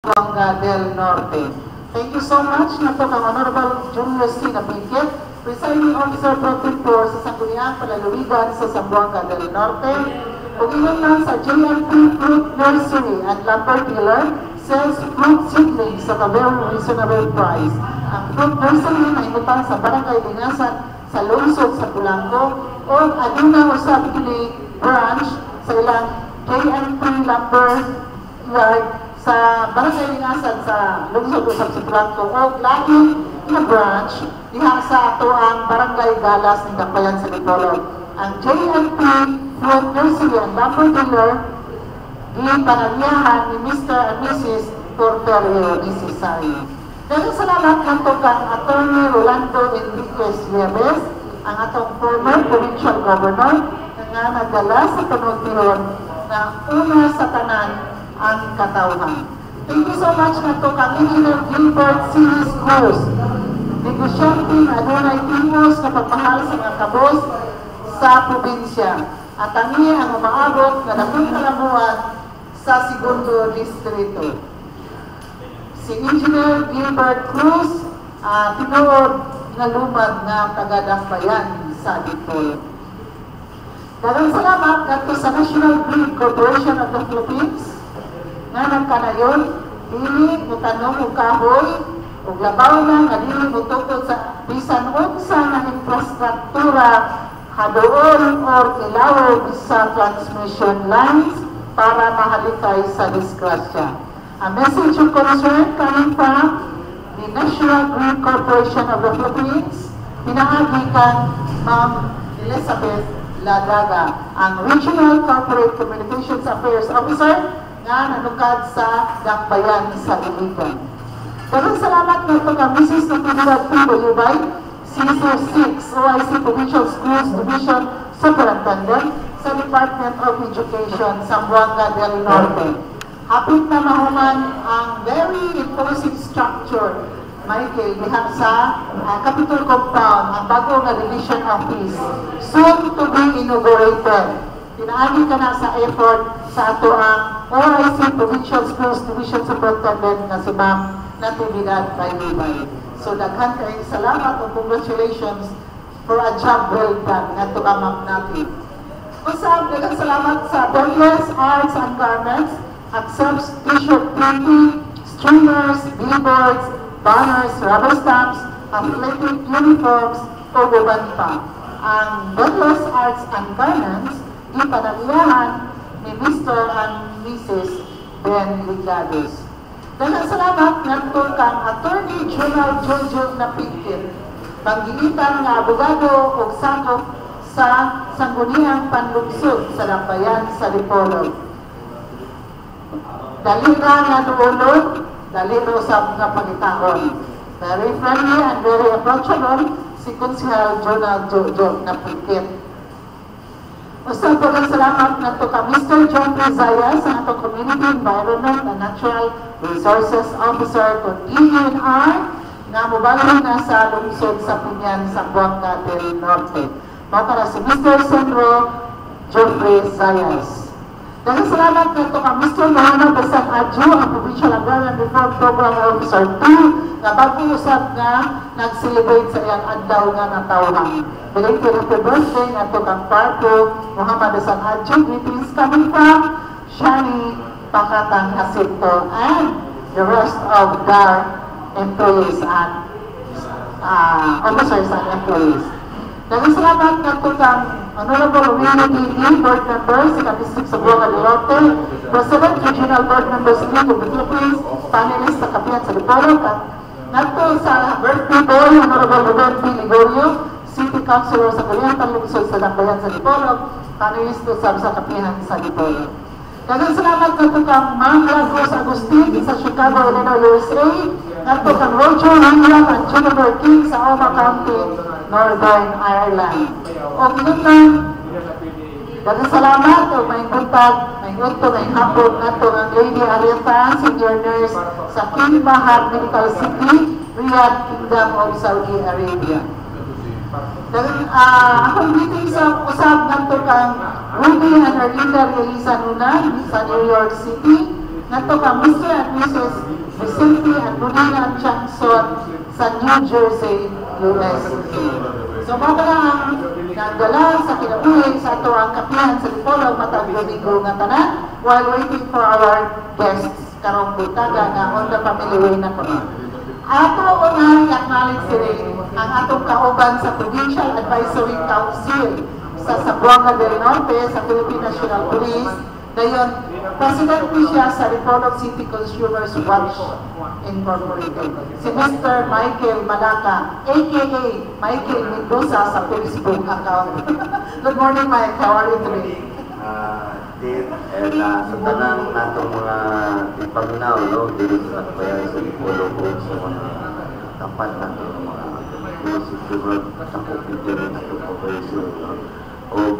Zamboanga del Norte. Thank you so much na po kang Honorable Junior C. Napigit, Presiding Officer Protector sa Sangguniang Palaluwigan sa Zamboanga del Norte, ug ingon man sa JLP Fruit Nursery and Lumber Dealer, sells fruit seedlings at a very reasonable price. Ang fruit nursery na imutang sa Barangay Lingasan sa lungsod sa Pulanco o aduna usab kini branch sa ilang JLP Lumber Yard sa Barangay Lingasan sa lungsod usab sa Pulanco o lagi na branch diha sa ato ang Barangay Galas ng Dakbayan sa Lipolog. Ang JLP Fruit Nursery and Lumber Dealer gipanagyahan ni Mr. and Mrs. Porferio Nisisay. Dahil salamat nato kang Attorney Rolando Enriquez Nieves, ang atong former provincial governor, nga nagdala sa panagtiron na una sa tanan ang katawhan. Thank you so much nato kang Engineer Gilbert C. Cruz, negosyante na adunay timos na pagmahal sa mga kabos sa probinsya. At ang ang umaabot na dakong kalamuan sa segundo distrito. Si Engineer Gilbert Cruz, tinuod na lumad na taga-Dakbayan sa Dipolog. Daghang salamat ngadto sa National Grid Corporation of the Philippines nga nagkanayon dili mutanong og kahoy ug labaw na nga dili mutukod sa bisan unsa nga infrastruktura hadoon or ilawog sa transmission lines para mahalikay sa disgrasya. A message of concern coming from the National Grid Corporation of the Philippines, pinahagikan Ma'am Elizabeth Ladaga, ang Regional Corporate Communications Affairs Officer nga nanukad sa Dakbayan sa Iligan. Daghang salamat nito ka Mrs. Natividad P. Bayubay, Season 6 OIC Provincial Schools Division Superintendent sa Department of Education, Zamboanga del Norte. Hapit na mahuman ang very imposing structure, Michael, diha sa Capitol Compound, ang bago nga Division Office, soon to be inaugurated. Pinaagi ka na sa effort sa ato ang OIC Provincial Schools Division Superintendent na si Ma'am Natividad Bayubay. So daghan kayong salamat o congratulations for a job well done nga to Ma'am Nati. Usab, daghang salamat sa Douglas Arts and Garments, accepts t-shirt printing, streamers, billboards, banners, rubber stamps, athletic uniforms, o uban pa. Ang Douglas Arts and Garments, ipanagyahan ni Mr. and Mrs. Ben Ligados. Daghang salamat ngadto kang Attorney General Jojo Napigit, panggilitan nga abogado ug sakop sa Sangguniang Panlugsod sa Dakbayan sa Dipolog. Dali na nga nuulog, dali na usab nga pangitaon. Very friendly and very approachable si Konsehal Jonal Jojo Napigit. Usab po ng salamat ngadto ka Mr. John Rizaya sa atong Community Environment and Natural Resources Officer kung DNR nga mubalik na sa lungsod sa Pinyan, Zamboanga del Norte. Mao para si Mr. Sandro Geoffrey Zayas. Daghang salamat ngadto ka Mr. Johanna Basan Adju, ang Provincial Agrarian Reform Program Officer 2 nga bago usab nga nag-celebrate sa iyang adlaw nga natawhan. Belated happy birthday ngadto kang Parko Muhammad Basan Adju. Greetings coming from Shani Pakatang Jacinto and the rest of the employees and officers and employees. Daghang salamat ngadto kang Honorable Willie D. Board Member sa District sa Zamboanga del Norte, President Regional Board Members League of the Philippines, panelist sa Kapihan sa Dipolog, at ngadto sa birthday boy, Honorable Robert P. Ligorio, City Councilor sa Kaliantan Lungsod sa Dakbayan sa Dipolog, panelist sa Kapihan sa Dipolog. Daghang salamat ngadto kang Ma'am Rose Agustin sa Chicago, Illinois, USA, ngadto kang Roger William and Jennifer King sa Oma County, Northern Ireland. O ginutang, daghang salamat o may buntag, may gusto, may hapon ngadto ang Lady Arieta, Senior Nurse sa King Fahad Medical City, Riyadh, Kingdom of Saudi Arabia. Akong meeting sa usab ngadto kang Ruby and Erlinda Elisa Nunan sa New York City, nato ka Mr. and Mrs. Vicente and Bonilla Johnson sa New Jersey, USA. So mga ang nagdala sa kinabuhi sa ato ang kapihan sa Lipolog matag Domingo nga tanan while waiting for our guests karong butaga nga on the family way na ko. Ato unahan i-acknowledge sila ang atong kauban sa Provincial Advisory Council sa Zamboanga del Norte sa Philippine National Police. Dayon, President siya sa Lipolog City Consumers Watch Incorporated. Si Mr. Michael Malaka, aka Michael Mendoza sa Facebook account. Good morning, Mike. How are you today? And sa tanang natong mga ipaminaw, no, dito sa bayan sa Lipolog sa mga tapat natin mga municipal sa Pupilin at Operation, no? O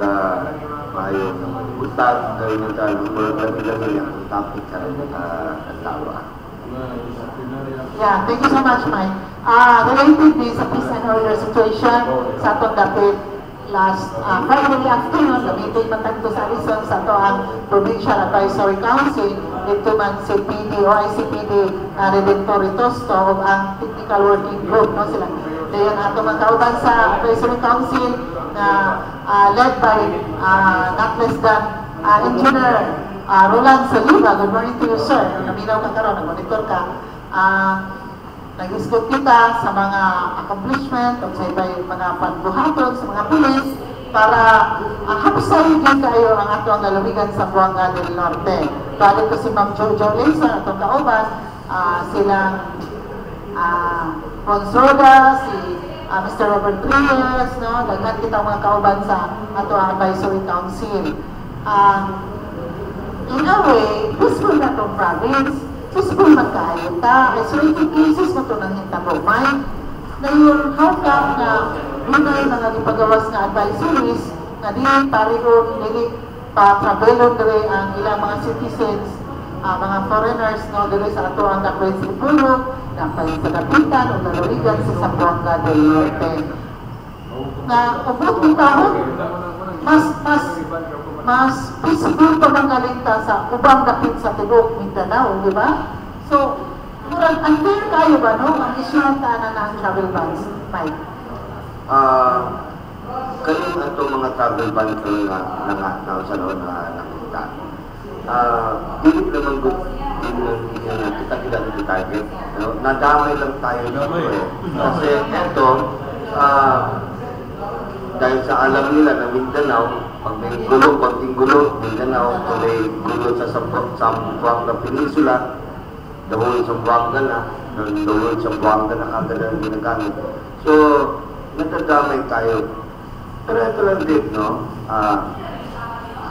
mayong utag na yun ng mga kami ang topic ka ang tawa. Yeah, thank you so much, Mike. Related din sa peace and order situation sa atong dapit last Friday afternoon, gamitin matagto sa Arizona sa ito ang Provincial Advisory Council dito man si PD o ICPD Redemptory Tosto o ang Technical Working Group, no, sila. Dayan ato magkauban sa Advisory Council na led by not less than Engineer Roland Saliba. Good morning to you, sir. Naminaw ka karon, nag-monitor ka. Nag-isgot kita sa mga accomplishment o sa ibang mga pagbuhaton sa mga pulis para hapsayin din kayo ang ato ang lalawigan sa Zamboanga del Norte. Balik ko si Ma'am Jojo Lisa, atong kauban, silang Consoda, si Mr. Robert Reyes, no? Daghan kita mga kauban sa ato ang Advisory Council. In a way, peaceful na itong province. Peaceful magkaayon ta. Isolated cases mo ito nang hitabo. May ngayon, how come na binay mga ipagawas nga advisories na di pariyon, dili pa travelon dire ang ilang mga citizens, mga foreigners, no, dire sa ato ang Dakwes Lipolog, na palisagapitan o lalawigan sa Zamboanga del Norte. Na ubot ng taon, mas peaceful pa ng kalinta sa ubang dapit sa Tibok, Mindanao, di ba? So, murang unfair kayo ba, no? Ang issue ng tanan ng travel bans, Mike? Kanin ato mga travel ban ko na sa noon na nakita. Hindi naman kita di target. Nadamay lang tayo dito eh. Kasi ito, dahil sa alam nila na Mindanao, pag may gulo, konting gulo, Mindanao, kung may gulo sa Zamboanga Peninsula, dahil sa Zamboanga na, dahil sa Zamboanga na kagad ang ginagamit. So, natadamay tayo. Pero ito lang din, no?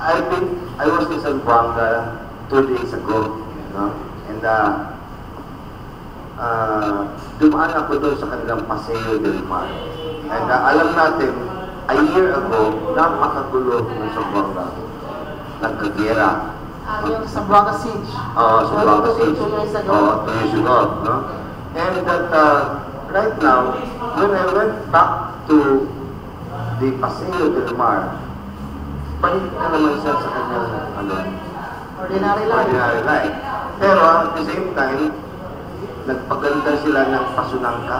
I think I was in Zamboanga 2 days ago, no? And dumaan ako doon sa kanilang Paseo del Mar. And alam natin, a year ago, napakagulo ng Zamboanga. Nagkagera. Yung Zamboanga Siege. Zamboanga Siege. 2 years ago. 2 years ago, no? And that right now, when I went back to the Paseo del Mar, balik na naman siya sa kanyang ordinary life. Pero at the same time, nagpaganda sila ng Pasunangka.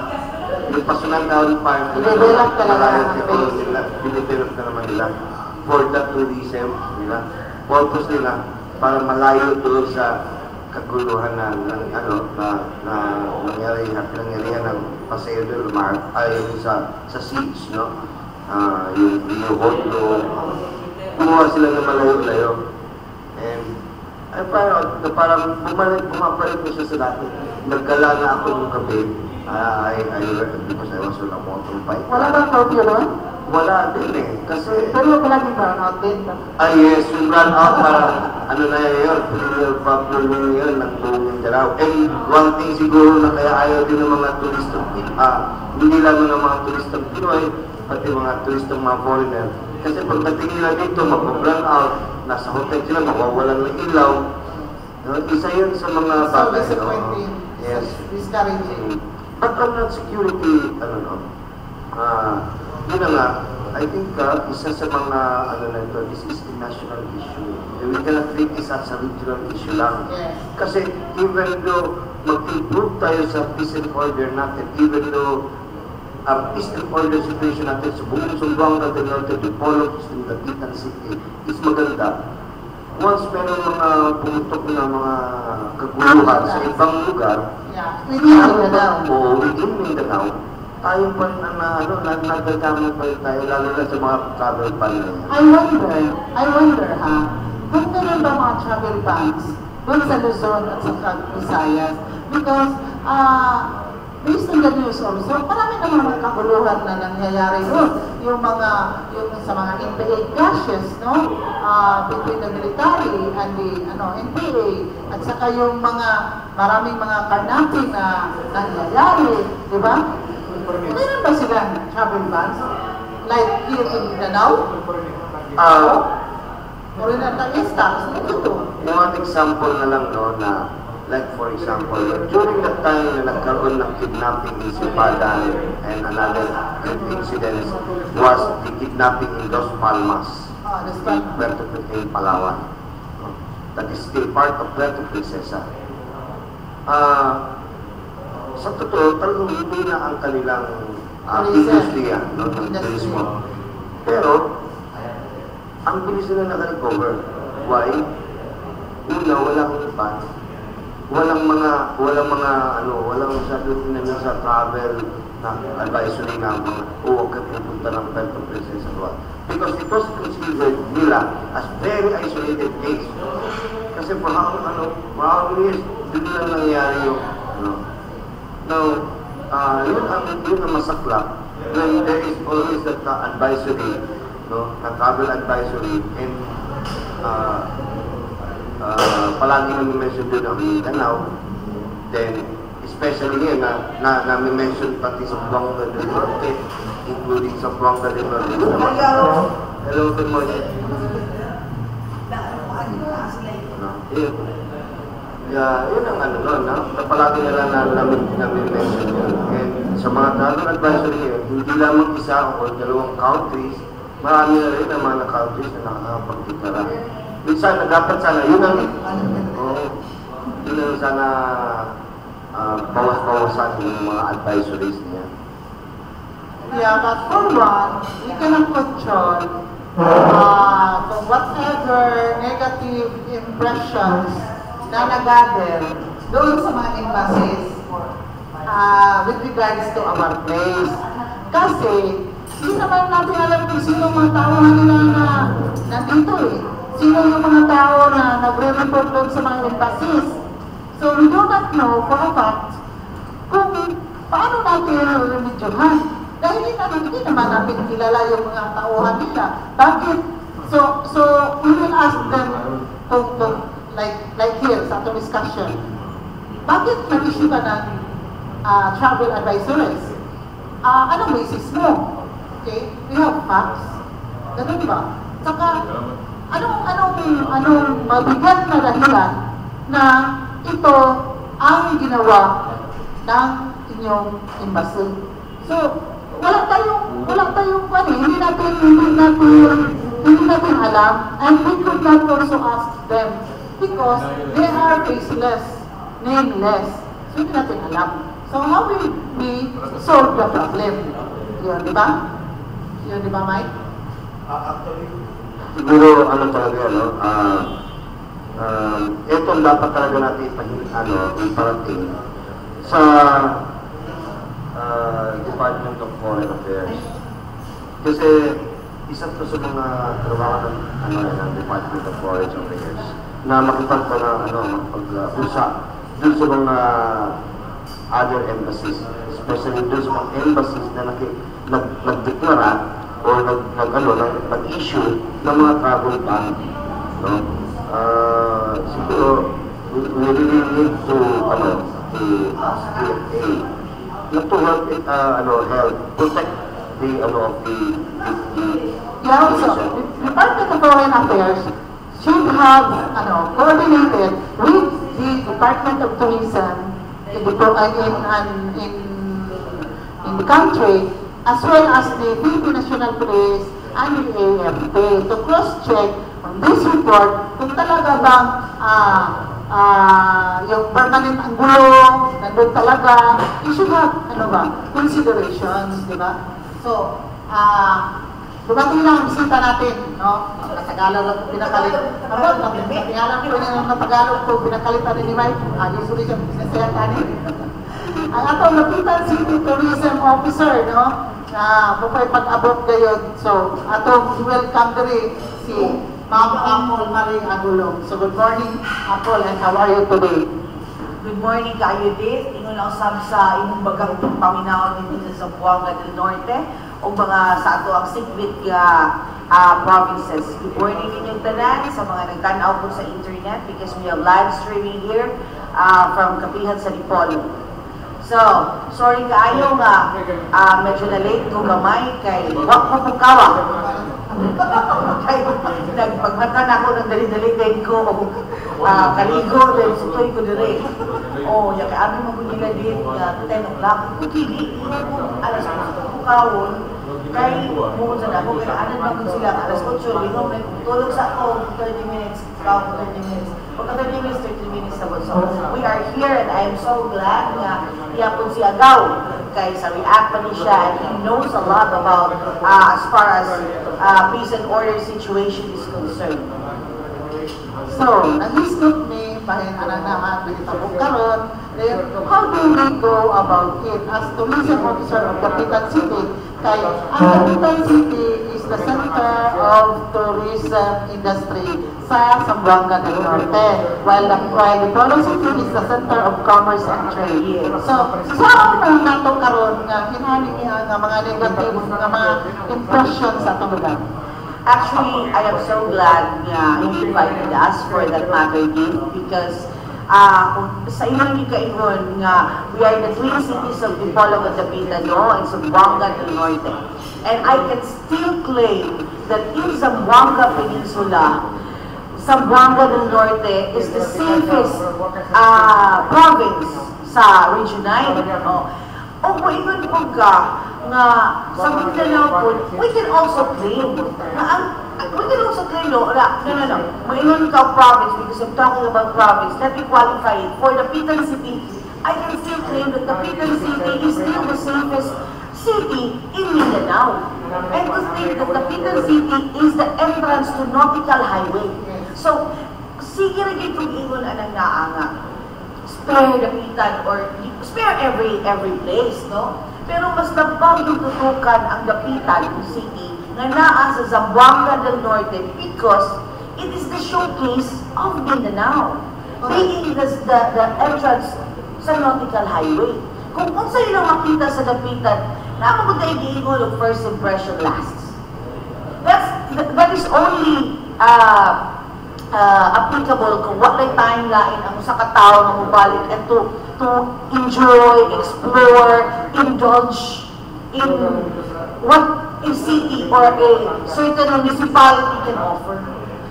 Yung Pasunangka on fire, Develop talaga binidevelop na naman nila for the tourism nila. Purpose nila para malayo doon sa kaguluhan na nangyarihan ng Paseo del Mar ay sa siege, no? Yung Hodlo, kumuha sila ng malayo-layo. And ay parang bumapalik ko siya sa dati. Nagkala na ako nung gabi. Because I was on a motorbike. Wala bang curfew doon? Wala din eh. Kasi... Pero wala din brownout din. Yes, yung brownout parang ano na yun, problem yun, nagbuong yung dalaw. And one thing siguro na kaya ayaw din ng mga turistang hindi lang ng mga turistang Pinoy, pati mga turistang mga foreigner. Kasi pagdating nila dito, mag-brownout, nasa hotel sila, mawawalan ng ilaw. Isa yun sa mga bagay. So disappointing. Yes. Discouraging. But on that security, yun na nga, I think isa sa mga ano na ito, this is a national issue. And we cannot treat this as a regional issue lang. Yes. Kasi even though mag-improve tayo sa peace and order natin, even though ang peace and order situation natin sa buong Zamboanga del Norte, Dipolog, in Dapitan City, is maganda. Once meron mga pumutok na mga kaguluhan sa ibang lugar, Within Mindanao. o within Mindanao, tayo pa nagdadamay pa rin tayo, lalo na sa mga travel ban na yan. I wonder kung meron ba mga travel bans doon sa Luzon at sa Visayas? Because, based on the news also, marami naman mga kaguluhan na nangyayari doon. Yung sa mga NPA clashes, no? Between the military and the NPA, at saka yung maraming mga karnapping na nangyayari, di ba? Meron ba silang travel bans? Like here in Mindanao? Or in Antaesta? One example na lang, no, na like for example, during the time na nagkaroon ng kidnapping in Sipadan and another incident was the kidnapping in Dos Palmas, in Puerto Princesa, Palawan. That is still part of Puerto Princesa. Sa totoo, talagang hindi na ang kanilang industriya, no, ng turismo. Pero, ang bilis nila naka-recover. Why? Una, walang ban. Walang masyadong tinanong sa travel na advisory na huwag ka pupunta ng Puerto Princesa. Because it was considered nila as very isolated case. Kasi for how years, dito lang nangyari yung, Now, yun ang masaklap. When there is always that advisory, no, na travel advisory, and palagi nami-mention din ang Mindanao, then especially ngayon na nami-mention pati sa Zamboanga del Norte, including sa Zamboanga del Norte. Hello, good morning. Yun ang palagi nila nami-mention yun. And sa mga travel advisory yun, hindi lamang isa o dalawang countries, marami na rin ang mga countries na nakakapagtitara. Minsan, dapat sana, yun ang sana bawas-bawasan yung mga advisories niya. Yeah, but for one, we cannot control from whatever negative impressions na nag-gather doon sa mga embassies with regards to our place. Kasi, hindi naman natin alam kung sino mga tao nila na nandito eh. Sino yung mga tao na nagre-report doon sa mga embassies. So, we do not know for a fact kung paano natin remedyohan. Dahil hindi naman natin kilala yung mga tauhan nila. Bakit? So we will ask them like here sa atong discussion, bakit nag-issue ka ng travel advisories? Anong basis mo? Okay? We have facts. Ganun ba? Saka, anong mabigat na dahilan na ito ang ginawa ng inyong embassy? So, wala tayong hindi natin alam, and we could not also ask them because they are faceless, nameless. So, hindi natin alam. So, how will we solve the problem? Yun, di ba? Yun, di ba, Mike? Siguro, talaga, ito ang dapat talaga natin iparating sa Department of Foreign Affairs. Kasi isa to sa mga trabaho ng Department of Foreign Affairs na makipag-usap dun sa mga other embassies, especially dun sa mga embassies na nagdeklara o nag-issue ng mga travel ban. Siguro, we really need to ask DFA not to help protect the Yeah, also, Department of Foreign Affairs should have coordinated with the Department of Tourism in the country as well as the Philippine National Police and the AFP to cross-check on this report kung talaga bang yung permanent ang gulo, nandun talaga, you should have, considerations, di ba? So, dumating lang ang bisita natin, no? Sa Tagalog lang pinakalit. Tagalog ko yung Tagalog ko, pinakalitan ni Mike. Usually siya business tani. Ang atong Lapitan City Tourism Officer, no? Bukay pag-abot gayon. So, atong welcome diri si Ma'am Apple Marie Agulong. So, good morning, Apple, and how are you today? Good morning kayo din. Ingon lang sa imong bagang paminaw dito sa Zamboanga del Norte o mga sa ato ang siglit provinces. Good morning inyong tanan sa mga nagtanaw po sa internet because we have live streaming here from Kapihan sa Dipolo. So, sorry kaayo nga medyo na late ko gamay kay wak mapukawa. Kay nagpagmata na ako ng dali-dali din ko kaligo dahil sutoy ko dire. Oh, ya kay abi magunila din 10 o'clock. Kukili alas 8 kawon kay mo sa ako kay anan ba sila alas 8 lingaw may tulog sa ako 30 minutes, 30 minutes. Pagka 30 minutes, 30 minutes na so we are here and I am so glad nga iyapon si Agaw kay sa react pa ni siya and he knows a lot about as far as peace and order situation is concerned. So, nag-isip me, pahin ananahan, binitapong karon, then how do we go about it as tourism officer of Dapitan City? Kay ang Dapitan City is the center of tourism industry sa Zamboanga del Norte, while the Dipolo City is the center of commerce and trade. So, saan ang natong karon nga hinali niya nga mga negative, mga impressions sa itong lugar? Actually, I am so glad you invited us for that matter because sa ilang ikaingon nga we are the twin cities of Dipolo at Dapitan and Zamboanga del Norte. And I can still claim that in Zamboanga Peninsula, Zamboanga del Norte is the safest province sa Region 9. O maingon po ka nga sa Mindanao po, we can also claim no, maingon ka province because I'm talking about province, let me qualify it. For the Dapitan City, I can still claim that the Dapitan City is still the safest city in Mindanao. And to think that the Dapitan City is the entrance to Nautical Highway. So, sige rin itong ingon anang naanga. Spare Dapitan or spare every place, no? Pero mas nabang tututukan ang Dapitan City na naa sa Zamboanga del Norte because it is the showcase of Mindanao, being the entrance sa Nautical Highway. Kung sa'yo lang makita sa Dapitan, naman mo tayo giingon of first impression lasts. That is only applicable kung what may tayong lain ang usa ka tawo na mubalik and to enjoy, explore, indulge in what a city or a certain municipality can offer.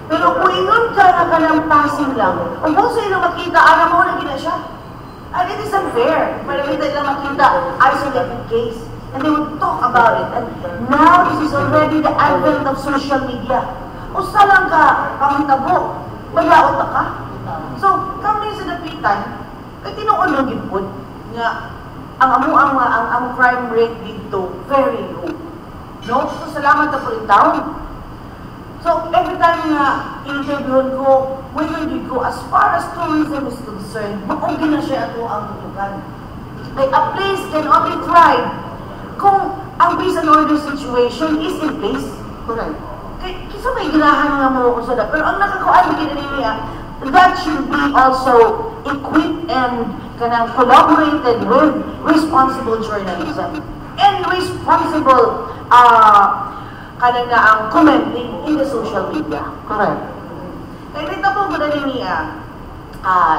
Pero kung ingon ka na kalampasin lang, kung sa ilang makita, alam mo na gina siya. And it is unfair. Marami tayo lang makita, isolated case. And they would talk about it. And now, this is already the advent of social media. O lang ka, pangitabo, mayaot na ka. So, kami sa Dapitan, kay tinuon yun po, nga, ang crime rate dito, very low. No? So, salamat na po rin taon. So, every time nga, in-interviewin ko, when we go, as far as tourism is concerned, maungin na siya ito ang tutukan. Like, a place cannot be tried kung ang peace and order situation is in place. Correct. Kisa may ginahan nga mo ko sa pero ang nakakuan bigyan niya, that should be also equipped and kanang collaborated with responsible journalism and responsible kanang nga ang commenting in the social media. Correct. Kaya dito po madali niya,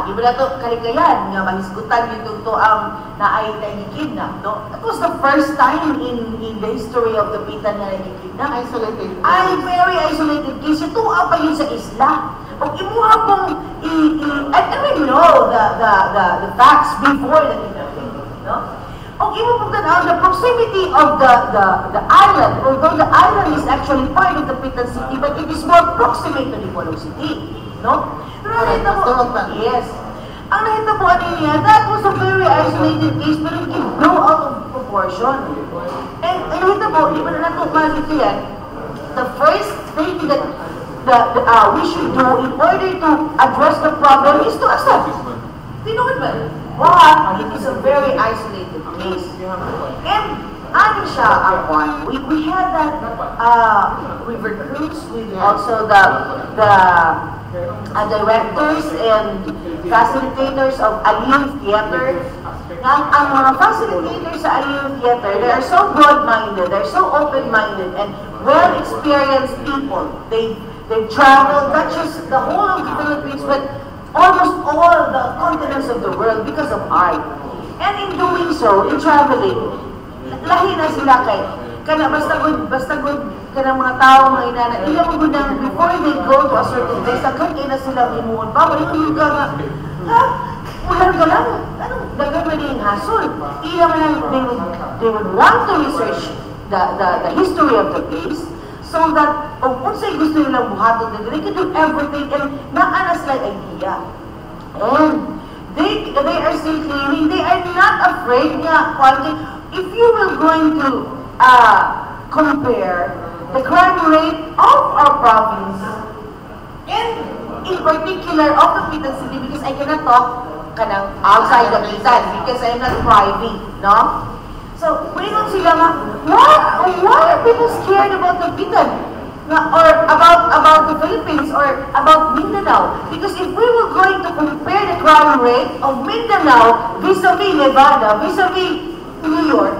di ba na ito kalikayan nga mahisgutan dito to ang naikidnap, no? It was the first time in the history of the Dapitan na naikidnap. Isolated. Ay, very isolated case. Ito pa yun sa isla. O imuha pong and we know the facts before the kidnapping, no? Kung ipupugtanaw, the proximity of the island, although the island is actually part of the Pitan City, but it is more proximate to Licolog City. No? Pero nakita mo, yes. Ang nahitabuan niya, that was a very isolated case, but it blew out of proportion. And nakita mo, di ba na natutunan ito yan, the first thing that we should do in order to address the problem is to accept. Tinuod ba? But it is a very isolated case. And ano siya ang one? We had that river cruise with also the directors and facilitators of Aliw Theater. Ang mga facilitators sa Aliw Theater, they are so broad-minded, they're so open-minded, and well-experienced people. They've traveled not just the whole of the Philippines, but almost all the continents of the world because of art. And in doing so, in traveling, lahi na sila kay basta good kanang mga tao mga inana ila mo gud before they go to a certain place agad kay na sila himuon pa wala yung lugar nga ulan ka lang dagan man yung hasol ila man they would want to research the history of the place so that kung say gusto nilang buhaton they can do everything and naana sila idea and they are still claiming they are not afraid nga if you were going to compare the crime rate of our province and in particular of the Pitan City because I cannot talk kanang outside the Pitan because I'm not private, no? So, mayroon sila nga, why are people scared about the Pitan? Or about the Philippines or about Mindanao? Because if we were going to compare the crime rate of Mindanao vis-a-vis Nevada, vis-a-vis New York,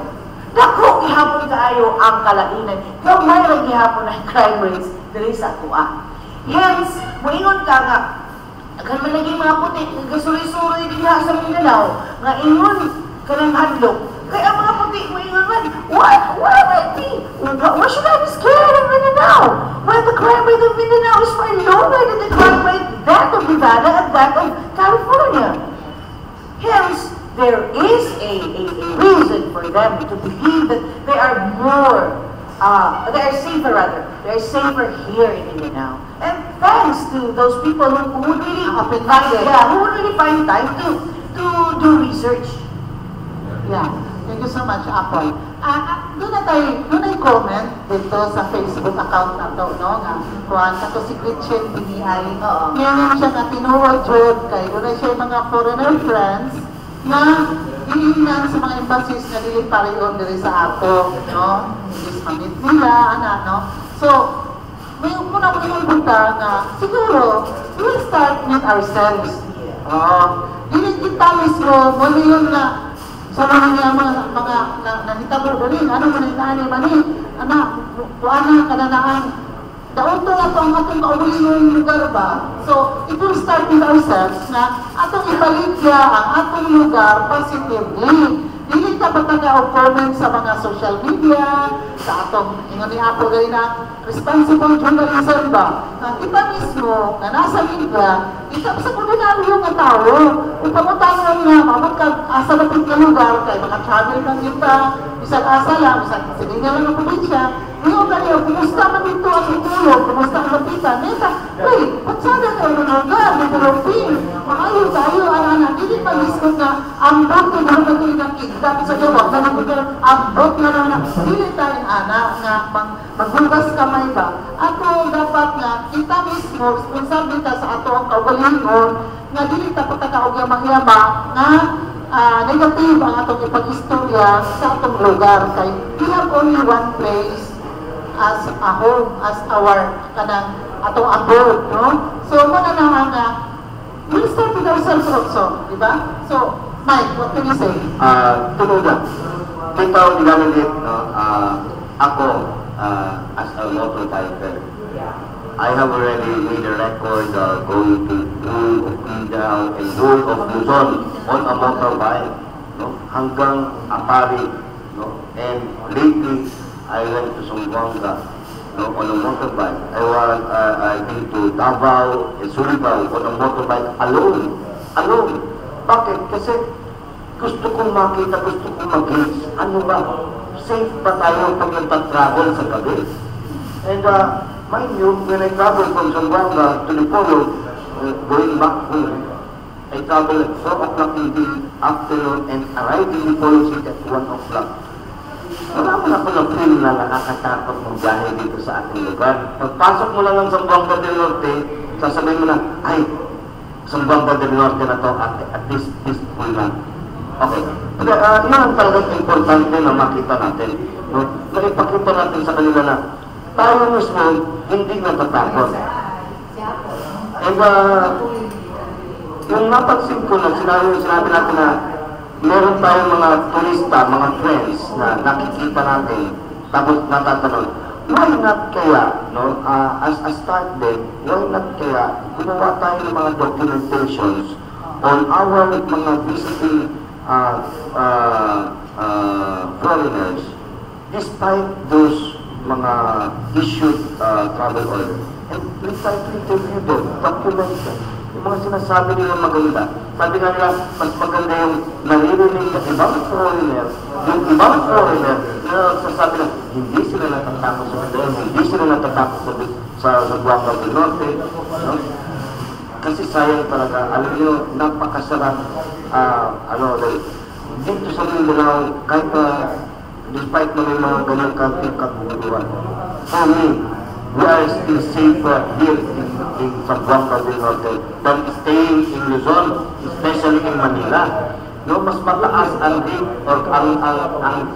dako gihapon kaayo ang kalainan. Gamay ra gihapon ang crime rates diri sa atua. Hence, moingon ka nga aghan man lagi mga puti nagasuroy-suroy diha sa Mindanao nga ingon kanang hadlok. Kay ang mga puti moingon man, why should I be scared of Mindanao? When the crime rate of Mindanao is far lower than the crime rate that of Nevada and that of California. Hence, there is a reason for them to believe that they are safer here in Mindanao. And thanks to those people who would really find time to do research. Yeah, thank you so much, Apple. Doon ay comment dito sa Facebook account na to, no? Nga, kuhan ka to si Gretchen Biniay. Ngayon siya nga tinuwag Jod kay doon ay siya mga foreigner friends na iinan sa mga embassies na dili pariyon diri sa ato, no? Imbis mamit nila, no? So, may muna ko yung punta na siguro, we'll start with ourselves. Dili kita mismo, muli yun na sa mga nanitabo dali, ano man yung mani, kuana kananaan, daon to na to ang atong kauling lugar ba? So, it will start with ourselves na atong ibaligya ang atong lugar positively. Dili ka pataga o comment sa mga social media, sa atong, ingon ni Apo gay na responsible journalism ba? Kita mismo, na nasa media, kita sa ordinaryo nga tao, upamutangan nga, mamot ka asa lapit ka lugar, kay mga travel lang kita, isang asa lang, isang sininga lang ng probinsya, ngayon kayo, kumusta man dito ang itulog, kumusta ang lapitan, neta, wait, patsada kayo ng lugar, ng Philippine, maayo tayo, anak, hindi pa mismo nga, ang bot na naman ito nakikita sa gawag, na naman ang bot na naman, hindi tayo anak, nga, magbugas kamay ba, ato dapat nga, kita mismo, responsable ta sa ato ang kaugalingon, nga dili ta pagkakaog yamang-yama, nga, negative ang atong ipag-istorya sa atong lugar, kay we have only one place, as a home, as our kanang atong abode, no? So, muna na nga, we'll start with ourselves also, di ba? So, Mike, what can you say? Tulog lang. Kita ang ginagalit, no? Ako, as a motorbiker, I have already made a record going to Dul of Mindanao and Dul of Luzon on a motorbike, no? Hanggang Apari, no? And lately, I went to Zamboanga, no, on a motorbike. I've been to Davao and Surigao on a motorbike alone. Bakit? Kasi gusto kong makita, gusto kong mag-gauge. Ano ba? Safe ba tayo pag nagpa-travel sa gabi? And mind you, when I travel from Zamboanga to Lipolo, going back home, I travel at 4 o'clock in the afternoon and arrive in Lipolo City at 1 o'clock. Wala mo na ako na feel na nakakatakot mong biyahe dito sa ating lugar. Pagpasok mo lang ng Zamboanga del Norte, sasabihin mo na, ay, Zamboanga del Norte na to at least peaceful na. Okay. Pero yun ang talagang importante na makita natin. No? Naipakita natin sa kanila na tayo mismo hindi natatakot. And yung napansin ko na sinabi natin na meron tayong mga turista, mga friends na nakikita natin, tapos natatanong, why not kaya, no? As a start din, why not kaya gumawa tayo ng mga documentations on our mga visiting foreigners despite those mga issued travel order. And we try to interview them, document them. Yung mga sinasabi nila maganda. Sabi nga nila, mas maganda yung naririnig sa ibang foreigner, yung ibang foreigner na sasabi na hindi sila natatakot sa Mindoro, hindi sila natatakot sa Zamboanga del Norte. No? Kasi sayang talaga, alam nyo, napakasarap, dito sa Mindanao, kahit despite na may mga ganyan kaguluhan. For me, we are still safer here in Zamboanga del Norte than staying in Luzon, especially in Manila. No, mas mataas ang rate or ang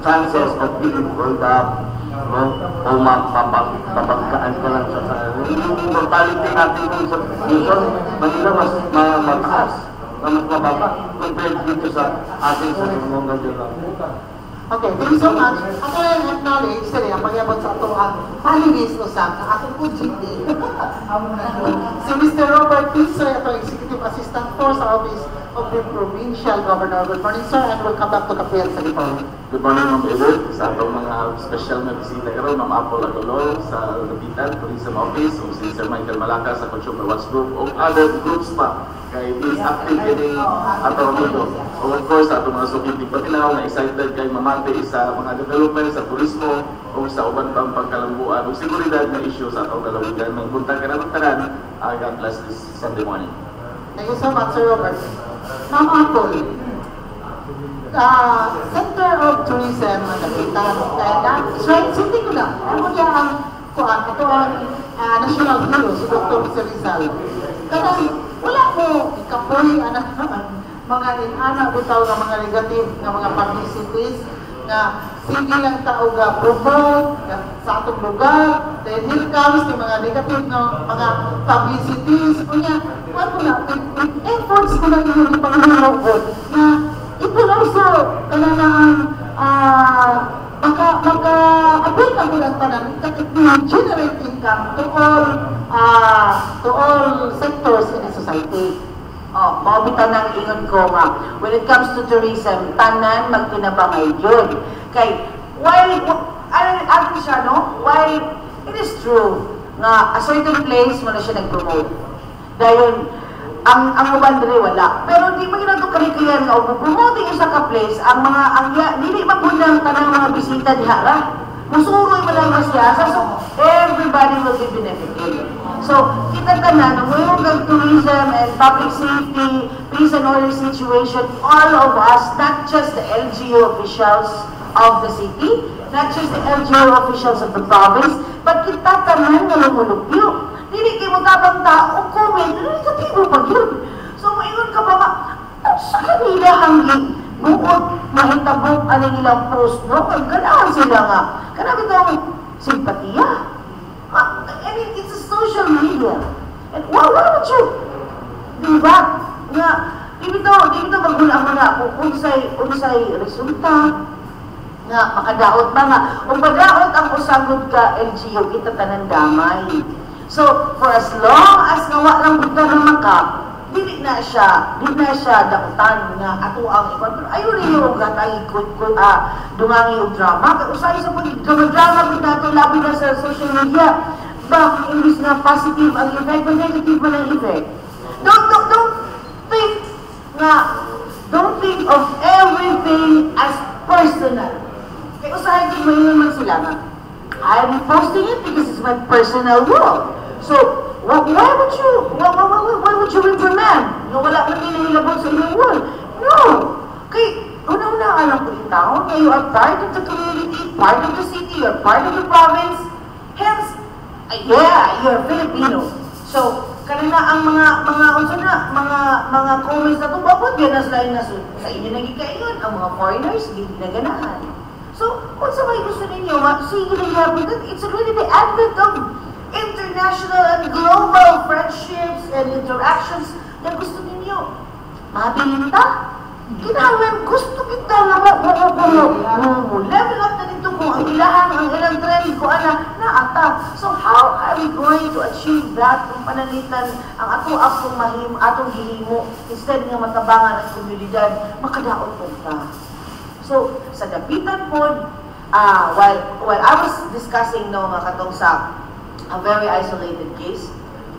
chances of being rolled up, no, o mapabagkaan ka lang sa yung mortality natin kung sa Luzon, Manila mas mataas, mas mababa compared dito sa ating sa Zamboanga del Norte. Okay, thank you so much. Ako ay acknowledge sila ang pagyabot sa ato ang palinis usap na atong PGD. Si Mr. Robert Pinsoy, ato Executive Assistant for sa Office of the Provincial Governor. Good morning, sir, and welcome back to Kapiel sa Lipolo. Good morning, Ma'am Edith. Sa atong mga special na bisita karon, Ma'am Apple Agolo sa Lapitan Tourism Office, o si Sir Michael Malacca sa Consumer Watch Group, o other groups pa kay is active din atong dito. O of course, sa atong mga sukiti patinaw na excited kay mamati sa mga development sa turismo o sa uban pang pagkalambuan o seguridad na issue sa atong dalawigan. Magpunta ka na magtaran, God bless this Sunday morning. Thank you so much, Sir Robert. Ma'am Apple, Center of Tourism ang Lapitan. Sunday ko na, ano niya ang ito ang national hero, si Dr. Rizal. Kaya wala mo ikapoy mga inanak bitaw ng mga negative ng mga publicities na sige lang tao ga promote sa atong lugar, then here comes yung mga negative ng mga publicities. Kunya, ano na, efforts ko lang yung pangalagot na ito also kailangan maka-abot ang kulang tanan, generate income to all sectors in the society. Maubitan ng ingon ko nga, when it comes to tourism, tanan magtinabangay yun. Kay, while siya, no? While it is true nga a certain place mo na siya nag-promote. Dahil, ang uban dali wala. Pero di mo ginagawa kalikayan nga, promoting isa ka place, dili magunang tanang mga bisita dihara. Musuroy mo lang siya, so everybody will be benefited. So, kita tanan, ang mayroong tourism and public safety, peace and order situation, all of us, not just the LGU officials of the city, not just the LGU officials of the province, but kita tanan nga lumulupyo. Dili kayo magkabang tao, comment, negatibo pa yun. So, mayroon ka ba sa kanila hanggang bukod mahitabok ang ilang post, no? Ganahan sila nga. Kanami itong simpatiya. I mean, it's a social media. And why would you? Diba? Nga, dito magmula-mula kung unsay resulta nga makadaot ba nga. Kung madaot ang usagod ka, LGU, kita tanan damay. So, for as long as nawa lang buta ng makap, dili na siya dakutan nga ato ang ikon. Pero ayun yung gatay dungangi og drama. Kaya usay sa drama nato labi na sa social media. Bakit imbis na positive ang effect, but negative man ang effect. Don't think of everything as personal. Kaya usahay ko mo naman sila nga, I'm posting it because it's my personal world. So, why would you reprimand? No, wala man nililabot sa inyong world. No! Kay, una-una alam ko yung tao, na you are part of the community, part of the city, you are part of the province. Hence, yeah, you're Filipino. So, kanina ang mga comments na ito, bakit ganas lang na sa inyo nagikaingon, ang mga foreigners, hindi naganahan. So, kung sa may gusto ninyo, sige na yapon that, it's really the advent of international and global friendships and interactions na gusto ninyo. Mabilita? Kinahanglan, gusto kita na level up na dito kung ang ilang trend ko naata. So how are we going to achieve that kung pananitan ang atong gihimo instead nga matabangan ang komunidad, makadaot po ka. So, sa dapitan po, while I was discussing katong sa a very isolated case,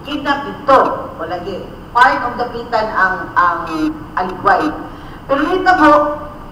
kidnap dito, lagi, part of dapitan ang Aligway. Pero dito po,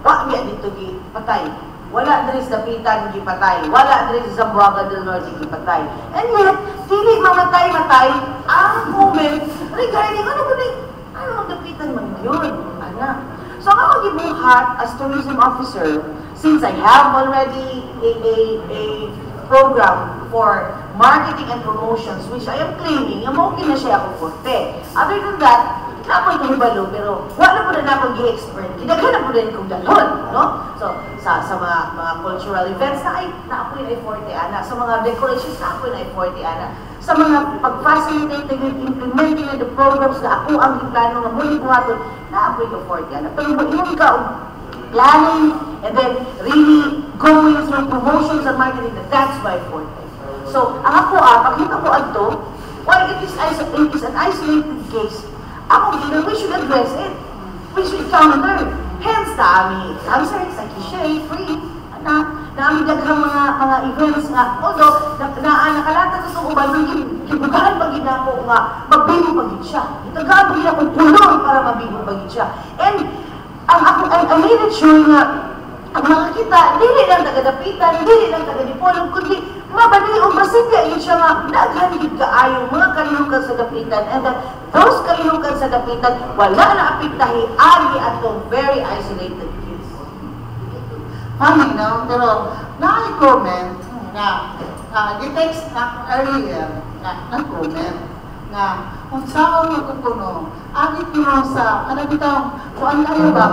wala dito gipatay. Wala diri sa dapitan gipatay. Wala diri sa Zamboanga del Norte gipatay. And yet, dili mamatay-matay ang comment regarding ano dapitan man yun, anak. So ako gibuhat as tourism officer, since I have already a program for marketing and promotions, which I am claiming, okay na siya ako forte. Other than that, napoy kahibalo, pero wala po na akong gi-expert. Kinaghanap po rin kong dalon, no? So, sa mga cultural events na apoy na i-forte, ana. Sa mga decorations na apoy na i-forte, ana. Sa mga pag-facilitate and implementing na the programs na ako ang plano na muli buhaton, na apoy ko forte, ana. Pero yung planning, and then really going through promotions and marketing, that's my forte. So, ang ako pagkita ko adto, while it is an isolated case, we should address it. We should counter. Hence, dami sa Kishay, free, dami daghang mga events nga, although, nakalata sa itong uban, kibugahan pagin ako nga, mabigo pagin siya. Itagaan pagin ako kulong para mabigo pagin siya. And, I made it sure nga, ang mga kita, dili lang taga-dapitan, dili lang taga-dipolong, kundi mabali o masigya yun siya nga, naghanggit kaayo mga kalihukan sa dapitan, and that those kalihukan sa dapitan, wala na apiktahi, agi atong very isolated kids. Funny, no? Pero, na-comment na, di-text na earlier, na-comment na, kung saan magkukuno, agit nyo sa, bitang, kung kayo ba,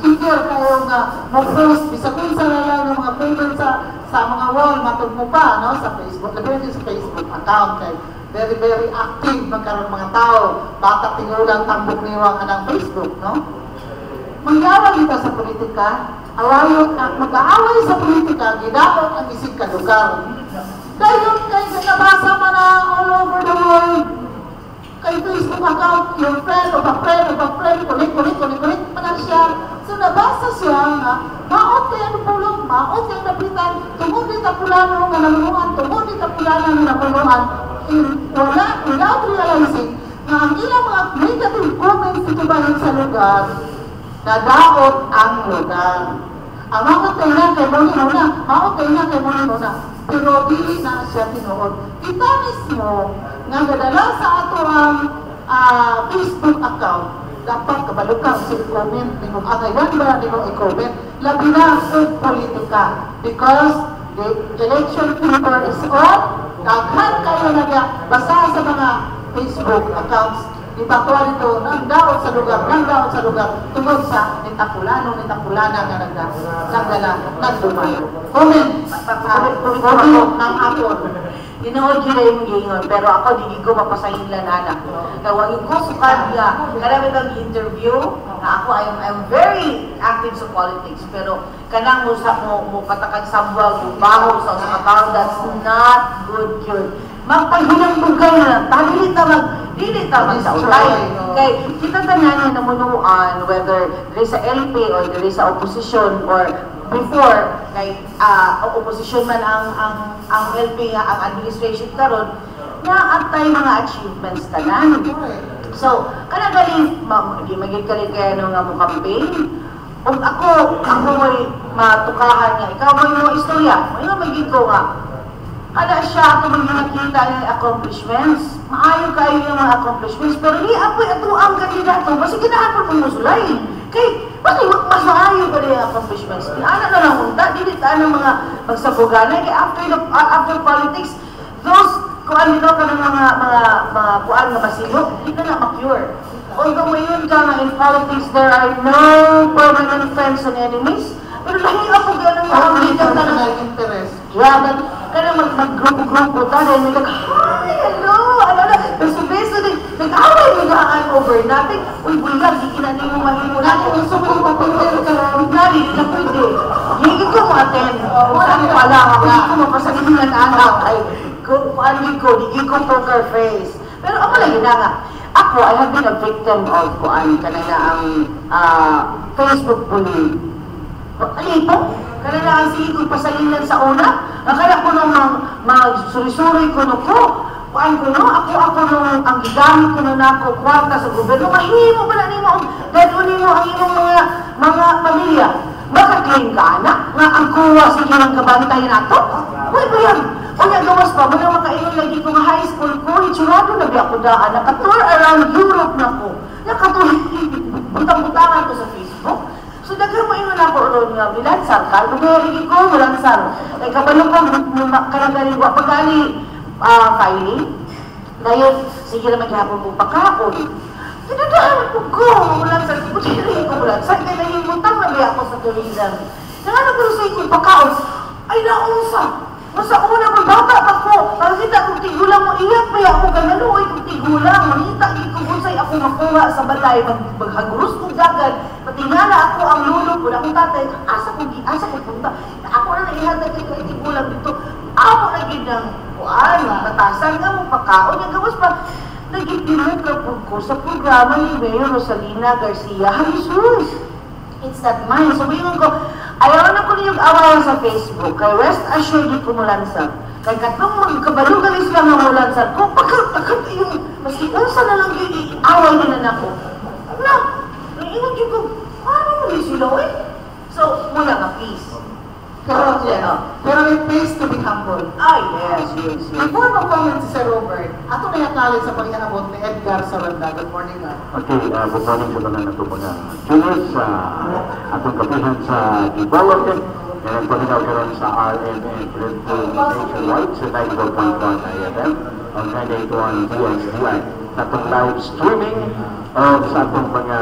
eager kayo nga, mag-post, bisa kung sa lang ng mga payment sa mga wall, matog mo pa, no, sa Facebook, labi sa Facebook account, kay very, very active magkaroon mga tao, bata tingulang tambok niwa ka ng Facebook, no? Mangyawag dito sa politika, mag-aaway sa politika, ginamot ang isig kalugar. Kayo nabasa mo na all over the world, kay Facebook account, your friend, o ba-friend, kulit pa na siya. So nabasa siya nga, maot kayo ang pulong, maot kayo napitan, tungod ni Tapulano nga nalunuan, tungod ni Tapulano nga napunuan, without realizing na ang ilang mga negative comments dito ba sa lugar, nadaot ang lugar. Ang maot kayo na kay Molino na, pero dili na siya tinuod. Kita mismo, nga nadala sa ato ang Facebook account, dapat kabalukan sa comment ninyo. Ngayon ba ninyo i-comment? Labi na sa politika. Because the election paper is on, daghan kayo basa sa mga Facebook accounts. Ipatuwa nito, nang daot sa lugar, tungod sa nitakulana nga nagdala. Comment ng apon. Tinood yun na yung gingon, pero ako di ko mapasahin lang anak. Kaya yung ko sukad nga, karami kang interview, na ako I'm very active sa politics, pero kanang mo patakag sambwag, baho sa tao, that's not good yun. Magpaghinang bugay na, dili tamang sa ulay. Kaya kita tanan na namunuan, whether there sa LP or there sa opposition or before, kay opposition man ang LP nga, ang administration karon na atay mga achievements tanan. So, kanagaling magigkalit kayo nga mo campaign, Kung ako may matukahan nga, ikaw mo yung istorya, may magiging ko nga. Kada siya ako may nakita yung accomplishments, maayo kayo yung mga accomplishments, pero di apoy ato ang kandidato, kasi kinahapon mong musulay. Kay, bakit mas maayo ka yung accomplishments? Ano na lang punta, di tayo ng mga magsabuganay, kaya after politics, those, kung ano ka ng mga kuan na masilok, hindi na ma-cure. Although ngayon ka nga in politics, there are no permanent friends and enemies, pero lahi ako gano'n yung ambigan ka ng interest. grabe, kaya mag-grupo-grupo ta, dahil may hi, hello, beso-beso din, nag-away, nag-aan over natin, uy, bulag, di kinanin mo mahimo natin. Gusto mo yung papinter ka lang. Hindi na pwede. Higit ko mo attend. Saan ko alam, hindi ko mapasalihan anak. Ay, kung ko, hindi ko poker face. Pero ako lang yun nga. Ako, I have been a victim of kanina ang Facebook bullying. Ano ito? Kanina ang sige ko pasalinan sa una. Nakala ko nung suri-suri ko ko. Kuan ko no, ako nung ang gigamit ko na ako kwarta sa gobyerno, mahimo ba na nimo daduli mo ang imong mga pamilya. Maka-claim ka anak nga ang kuwa sige lang kabantay nato. Uy ba yan? Unya gawas pa, muna makaingon lagi ko nga high school ko, itsurado na biya ko daan, nakatour around Europe na ko. Nakatour, butang-butangan ko sa Facebook. So daghang maingon ako ron nga bilansar ka, lugay ko bilansar. Kay kabalo ko kanang pagani filing. Ngayon, sige na maghapon mo pagkakon. Tinadahan ko bilansar, kutiri ko bilansar, kaya nahimutang na biya ako sa tourism. Nanganak ko sa ikong pagkaon, ay naunsa. Masa una kong bata ako, nakita kong tigulang mo, iyak pa ako ganalo, ay kong tigulang, manita, ikukusay ako makuha sa balay, maghaguros kong dagan, patingala ako ang lulo ko, na akong tatay, asa ko punta, ako na naihatag ito, ay tigulang dito, ako na ginang, batasan nga mo, pagkaon, yung gawas pa, naging ko sa programa ni Mayor Rosalina Garcia, Jesus! It's not mine. So, mayroon ko, ayaw na ko niyong awayan sa Facebook. Kay rest assured di ko mulansag. Kay katong magkabalugalis lang ang mulansag ko, pagkat yung, maski unsa na lang yung away nila na ko. Na, naiingon yung ko, ano mo yung sila, eh? So, muna ka, peace. Pero it pays to be humble. Yes. Before mag-comment si Sir Robert, ato na yakali sa pag-iabot ni Edgar Saranda. Good morning, Okay, good morning sa mga nato mga juniors sa atong kapihan sa development and paginaw karon sa RMN nationwide sa 94.1 IFM on 98.1 DSDI sa atong live streaming sa atong mga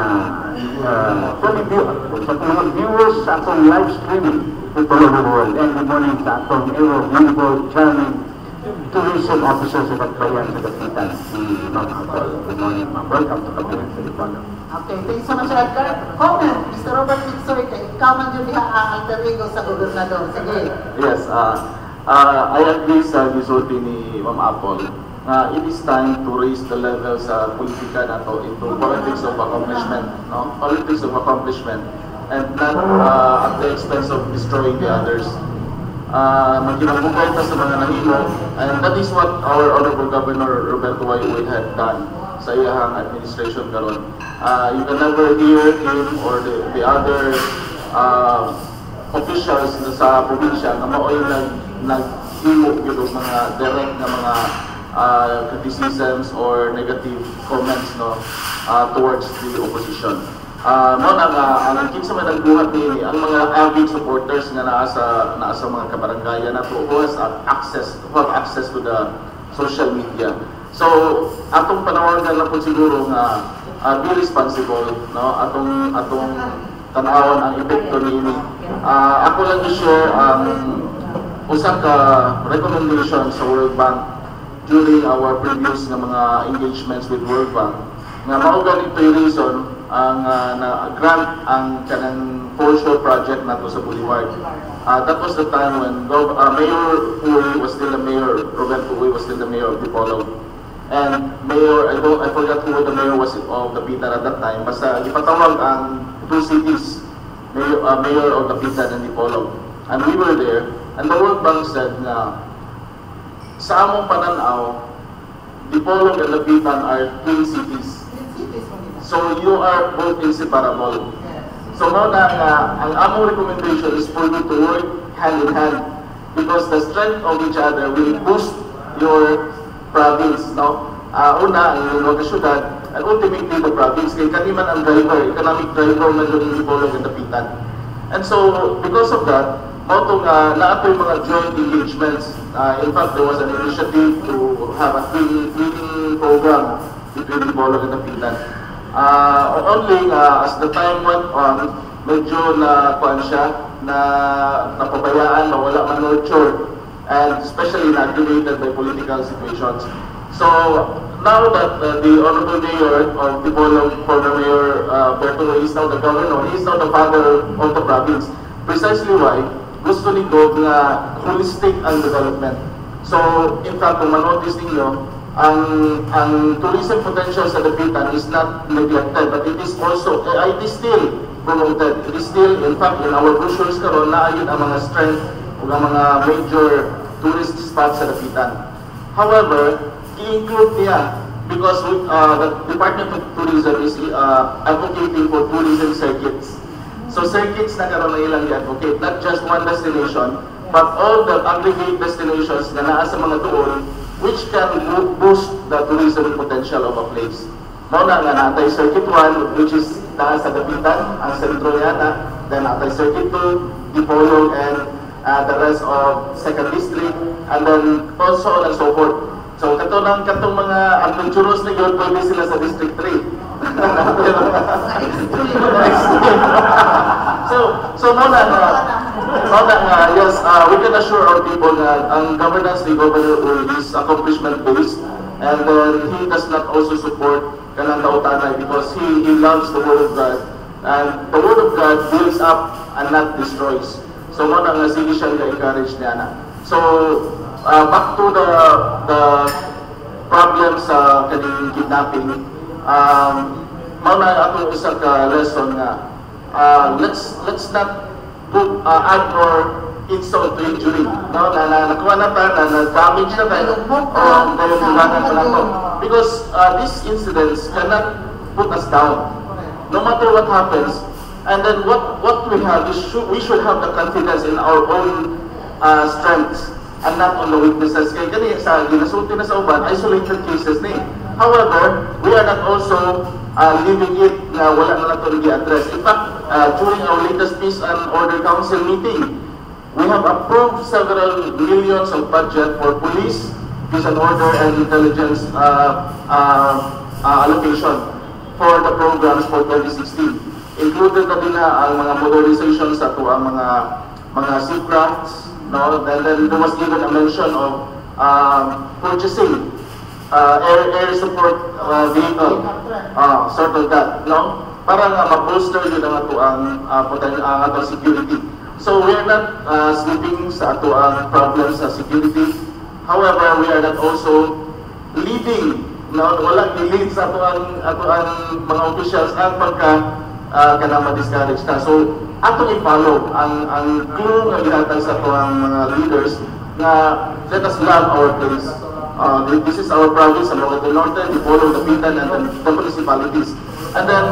sa atong mga viewers sa atong live streaming all over the world. And good morning sa atong beautiful, charming tourism officer sa Bagbayan sa Dapitan, si Ma'am Apol. Good morning, Ma'am. Welcome to Kapitan sa Lipagan. Okay, thank you so much, Edgar. Comment, Mr. Robert Mitsoy, kay ikaw man yun diha ang alter ego sa gobernador. Sige. Yes, I agree sa gisulti ni Ma'am Apol. It is time to raise the level sa politika nato into politics of accomplishment, no? Politics of accomplishment, and not at the expense of destroying the others. Magkinabugay ta sa mga nahimo, and that is what our Honorable Governor Roberto Waywoy had done sa iyahang administration karon. You can never hear him or the other officials sa probinsya na maoy naghimo gyud og mga direct na mga criticisms or negative comments towards the opposition. Ang kinsa man nagbuhat ni ang mga avid supporters nga naa sa mga kabaranggayan nato who has access to the social media. So atong panawagan na po siguro nga be responsible, no, atong tan-awon ang epekto niini. Ako lang i-share ang usa ka recommendation sa World Bank during our previous nga mga engagements with World Bank nga mao ganito yung reason ang na-grant ang kanang foreshore project nato sa Boulevard. That was the time when Mayor Uy was still the mayor, Roberto Uy was still the mayor of Dipolog. And Mayor, I forgot who the mayor was of Dapitan at that time, basta ipatawag ang two cities, Mayor of Dapitan and Dipolog. And we were there, and the World Bank said na sa among pananaw, Dipolog and Dapitan are twin cities. So you are both inseparable. So So mo na nga, ang among recommendation is for you to work hand in hand because the strength of each other will boost your province, no? Una, ang inyong mga syudad, and ultimately the province, kay kaniman ang driver, economic driver man yung Antipolo and Dapitan. And so, because of that, motong naatoy mga joint engagements. In fact, there was an initiative to have a twinning program between Antipolo and Dapitan. Only as the time went on, medyo na kuan siya, na napabayaan, mawala man nurture, and especially inactivated by political situations. So now that the Honorable Mayor of Antipolo, former Mayor Bertolo, is now the governor, he is now the father of the province. Precisely why gusto nito na holistic ang development. So in fact, kung manotice ninyo, ang tourism potential sa Dapitan is not neglected, but it is also, it is still promoted. It is still, in fact, in our brochures karon na ayun ang mga strength o ang mga major tourist spots sa Dapitan. However, i-include niya because the Department of Tourism is advocating for tourism circuits. So circuits na karon na ilang i-advocate, not just one destination, but all the aggregate destinations na naa sa mga tuon which can boost the tourism potential of a place. Muna nga natay Circuit 1, which is naa sa Dapitan, ang sentro niya na, then natay Circuit 2, Dipolog, and the rest of 2nd District, and then also on and so forth. So katong mga adventurous na yun, pwede sila sa District 3. so muna nga, yes, we can assure our people na ang governance ni Governor Uy is accomplishment-based, and he does not also support kanang kautanay because he loves the Word of God, and the Word of God builds up and not destroys. So muna nga, sige siya encourage niya na. So back to the problem sa kaning kidnapping, mauna atong isa ka lesson nga, let's not put add more insult to injury. No, nakuha na tayo, na-damage na tayo, dahil ilangan pa lang to. Because these incidents cannot put us down. No matter what happens, and then what we have is we should have the confidence in our own strengths and not on the weaknesses. Kaya ganyan sa ginasulti na sa uban, isolated cases na eh. However, we are not also leaving it na wala na natin i-address. In fact, during our latest Peace and Order Council meeting, we have approved several millions of budget for police, peace and order, and intelligence allocation for the programs for 2016. Included na din na ang mga modernization sa ito ang mga seacrafts, no? And then there was even a mention of purchasing air support vehicle, sort of that, no? Para nga ma-bolster yun ang ato ang ato security. So we are not sleeping sa ato ang problems sa security. However, we are not also leading, no? Wala i-lead sa ato ang mga officials ang pagka kana ma-discourage na. So ato i-follow ang clue nga ginatag sa ato ang mga leaders na let us love our place. This is our province, sa Ilocos del Norte, Dipolog, Dapitan, and the municipalities. And then,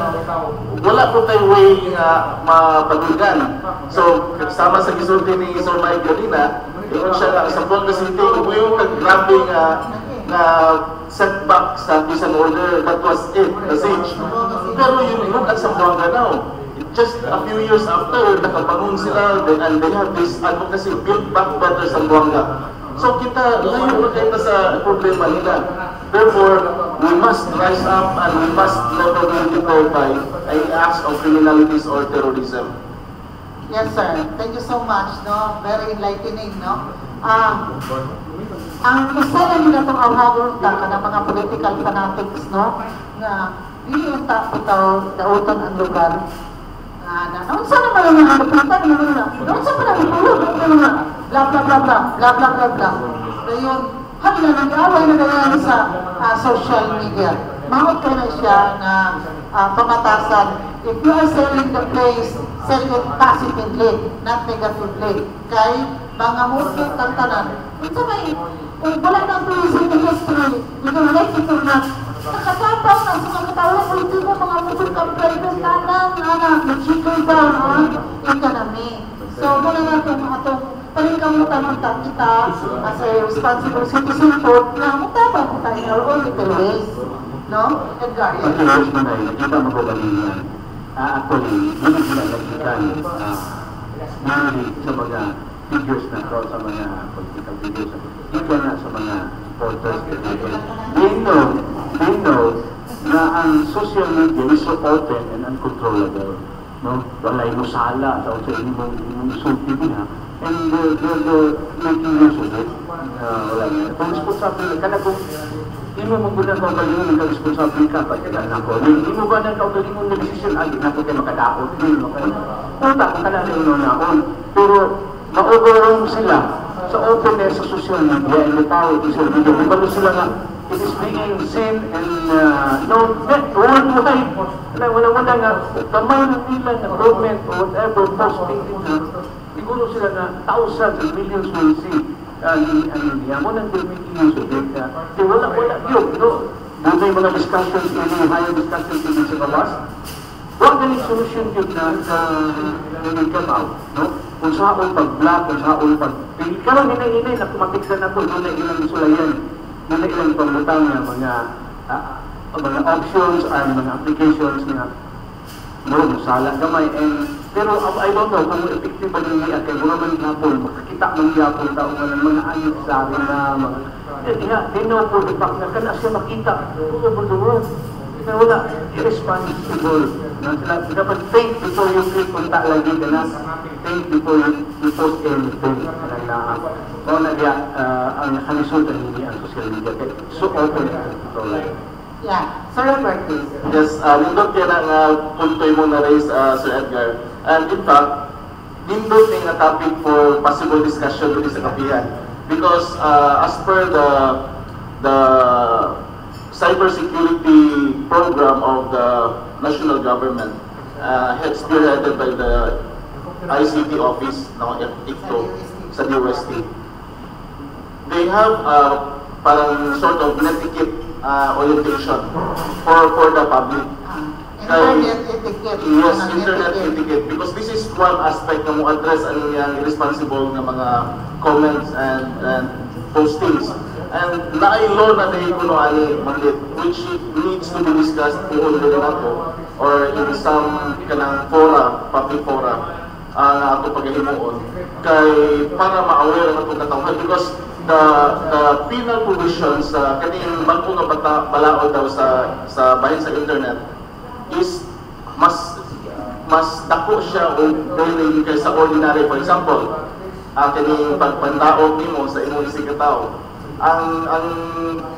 wala po tayo way nga mapagulgan. So, kasama sa gisulti ni Sir Mike kanina, ingon siya nga sa Bonga City, yung grabe nga setback sa peace and order, that was it, the siege. Pero yung look at Zamboanga now, just a few years after, nakabangon sila, and they have this advocacy, build back better Zamboanga. So kita layo na kayo sa problema nila. Therefore, we must rise up and we must never be deterred by any acts of criminalities or terrorism. Yes, sir. Thank you so much. No, very enlightening. No, ang isa lang nila itong awagol ka ng mga political fanatics, no, na hindi yung tapos dautan ang lugar. Noon sa naman ang mga kapitan, noon sa pala bla bla bla bla bla bla bla bla. Ngayon, hali na nag-away na ganyan sa social media. Mahot ka na siya na pamatasan. If you are selling the place, sell it positively, not negatively. Kay mga hukot ang tanan. Ito may, kung wala ng tourism industry, you can like it or not, Nakatapang na sa mga katawang hindi mo mga motor ka private tanang, anak, nag-chicken ba, ha? Economy. So, muna na itong palingkamutan ng kita as a responsible citizen po na mutabang mo tayo in our own little ways. No? Edgar, yes. Pag-iwas mo na yun, nakita mo ko kanina, actually, hindi sila nakita sa mga figures na to, sa mga political figures, hindi na sa mga supporters. They know na ang social media is so open and uncontrollable. No? Walay mo sala, sa hindi mo isulti niya, and they're making use of it. Wala niya. Kung responsible ka na kung hindi mo magbulan ko kalingon ng responsible ka, pati ka na ko. Hindi mo ba na kaugaling mong nag-decision, hindi na po kayo makadaot. Punta kung kanala yung noon. Pero ma-overwhelm sila sa openness sa social media and the power of social media. Kung sila nga, it is being seen and worldwide. Wala nga, kamay ng nila na government or whatever posting nila, siguro sila na thousands and millions will see. Ako nang making use of it. Wala yun. Doon may mga discussions, may higher discussions din sa kawas. Huwag galing solusyon yun na come out. Kung saan pag-block, kung saan pag-pili. Pero hinay-hinay na kumatiksan na po, doon na ilang sulayan. Doon na ilang pamutang na mga options and mga applications na sala gamay. Pero I don't know kung effective ba yung niya kay mga man hapon, makakita man hapon tao mga ayos sa akin na mga they know for the fact na kana siya makita over the world. Kaya wala, irresponsible. Dapat think before you click punta lagi ka na. Think before you post anything. O na diya, ang nakalisultan hindi ang social media. So open to life. Yeah, Sir Robert, please. Yes, nindot kaya nga puntoy mo na raise, Sir Edgar. And in fact, nindot nga topic for possible discussion dito sa kapihan. Because as per the cybersecurity program of the national government, spearheaded by the ICT office, ICTO, sa DOST, they have parang sort of netiquette orientation for the public. Internet etiquette. Yes, internet etiquette. Because this is one aspect na mo address ang yung irresponsible na mga comments and postings. And nailo na dahil kuno ani mandit, which needs to be discussed kung ulit nato or in some kanang fora, public fora, ato paghihimuon kay para ma-aware na itong katawhan. Because the penal provisions kaning bangko nga balaod daw sa bahin sa internet is mas dako siya o dahil kaysa ordinary. For example, kaning pagpandaog nimo sa imong isig katao, ang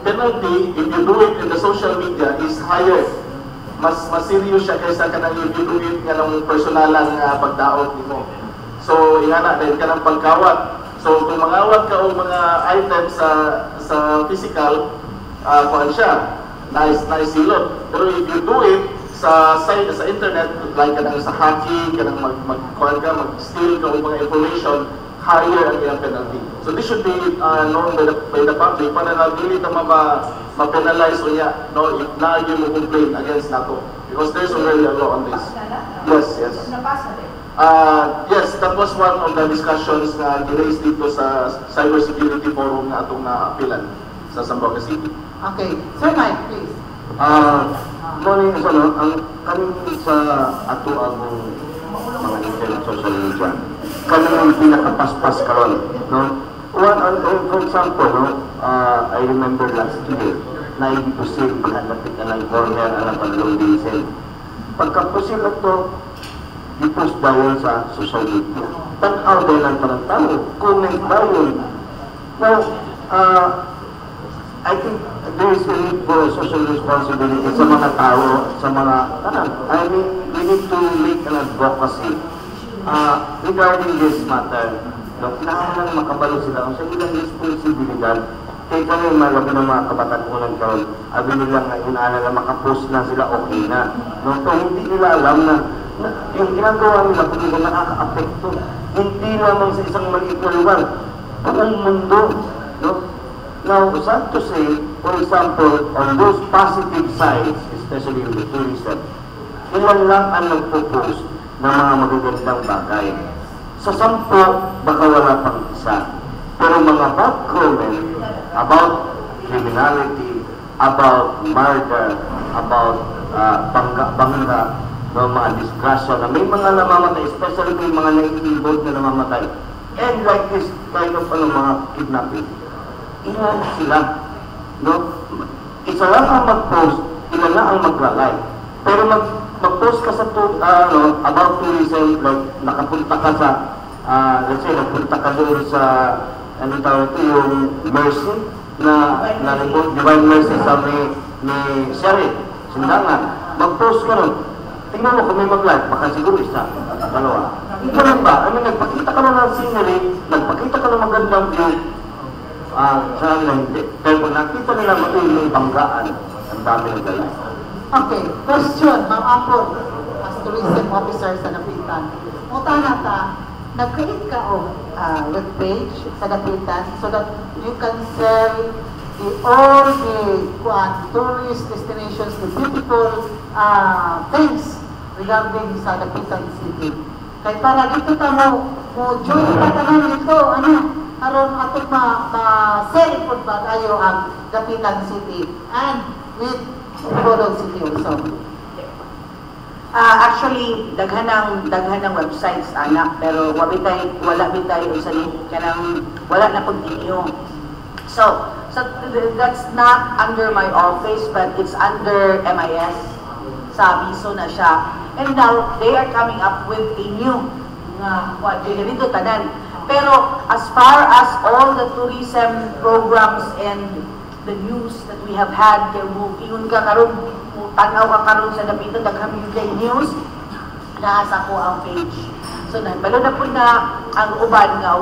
penalty if you do it in the social media is higher. Mas serious siya kaysa kanang if you do it nga ng personalan nga pagdaog nimo. So ingana dahil ka ng pagkawat. So kung mangawat ka o mga items sa physical, kuhan siya, nice silot. Pero if you do it sa internet, like kanang sa hacking, kanang mag-steal ka o mga information, higher ang iyang penalty. So this should be known by the public para na dili ta ma-penalize o niya, if na-argue mo complain against NATO. Because there's already a law on this. Yes. Yes, that was one of the discussions na giraised dito sa cybersecurity forum na atong naapilan sa Zamboanga City. Okay. Sir Mike, please. Morning, ang kanin sa ato ang mga internet social media. Kanin ang pinakapaspas karon, no? For example, I remember last year, naipusin pagkatapit na ng corner ang Panlong Vincent. Pagkapusin na ito, i-post daw sa social media. Tanaw din ang parang tao, comment daw yun. Now, I think there is a need for social responsibility sa mga tao, sa mga I mean, we need to make an advocacy regarding this matter. Kailangan makabalo sila kung sa ilang responsibilidad. Kaya kami malabi ng mga kabataan unang taon, abi nila nga inaala na makapost na sila, okay na. So hindi nila alam na yung ginagawa nila kung ito nakaka-apekto, hindi lamang sa isang maliit na lugar, buong mundo. Now, sad to say, for example, on those positive sides, especially in the tourism, ilan lang ang nagpo-post ng mga magagandang bagay. Sa 10, baka wala pang isa. Pero mga bad comment about criminality, about murder, about bangga, mga disgrasya na may mga namamatay, especially may mga naiibod na namamatay. And like this kind of mga kidnapping. Ilan sila? No? Isa lang ang mag-post, ilan lang ang magla-like. Pero mag-post ka sa about tourism, like nakapunta ka sa, let's say, nagpunta ka doon sa, ano tawag ito, yung Mercy, na Divine Mercy sa ni Sherry, Sindangan. Mag-post ka nun. Tingnan mo kung may mag-like, baka siguro isa, dalawa. Ito lang ba? I mean, nagpakita ka lang ng scenery, nagpakita ka ng magandang view, saan na hindi. Pero kung nakita nila may banggaan, ang dami ng galay. Okay, question, Ma'am Apple, as tourism officer sa Dapitan. Muta na ta, nag-create ka o web page sa Dapitan so that you can sell all the tourist destinations, the beautiful things regarding sa Dapitan City. Kaya para dito ta mo join ka tanan dito, karon atong ma-sell po ba tayo ang Dapitan City and with Bacolod City also. Actually, daghan ng websites anak, pero wala bitay usanin kanang wala na pagtinyo. So that's not under my office, but it's under MIS. Sa Abiso na siya. And now, they are coming up with a new dito tanan. Pero as far as all the tourism programs and the news that we have had, ingon ka karon, tanaw ka karon sa Dapitan, daghang news, nasa ko ang page. So, balo na po na ang uban nga,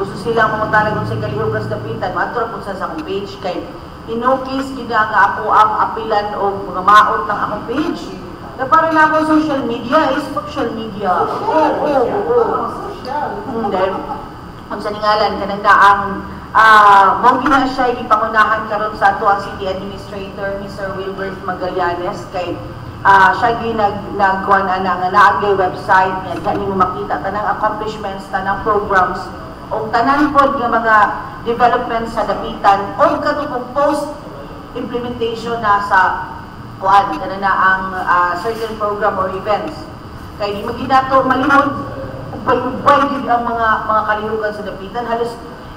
gusto silang mangutana kung sa kalihugan sa Dapitan, matura po sa akong page, kay inokis gina nga ako ang apilan o mga maot ng akong page. Na parang na ako social media, is social media. Then, ang saningalan, kanang daang, mong gina siya ipangunahan karon sa ato ang City Administrator, Mr. Wilbert Magallanes, kay siya ginagkuhan na nga naagay website niya, dahil mo makita tanang accomplishments, tanang programs, o tanan po ng mga developments sa Dapitan, o katupong post-implementation na sa kuan, kana na ang certain program or events. Kaya di maginato malinod, ubay-ubay din ang mga kalihugan sa Dapitan. Halos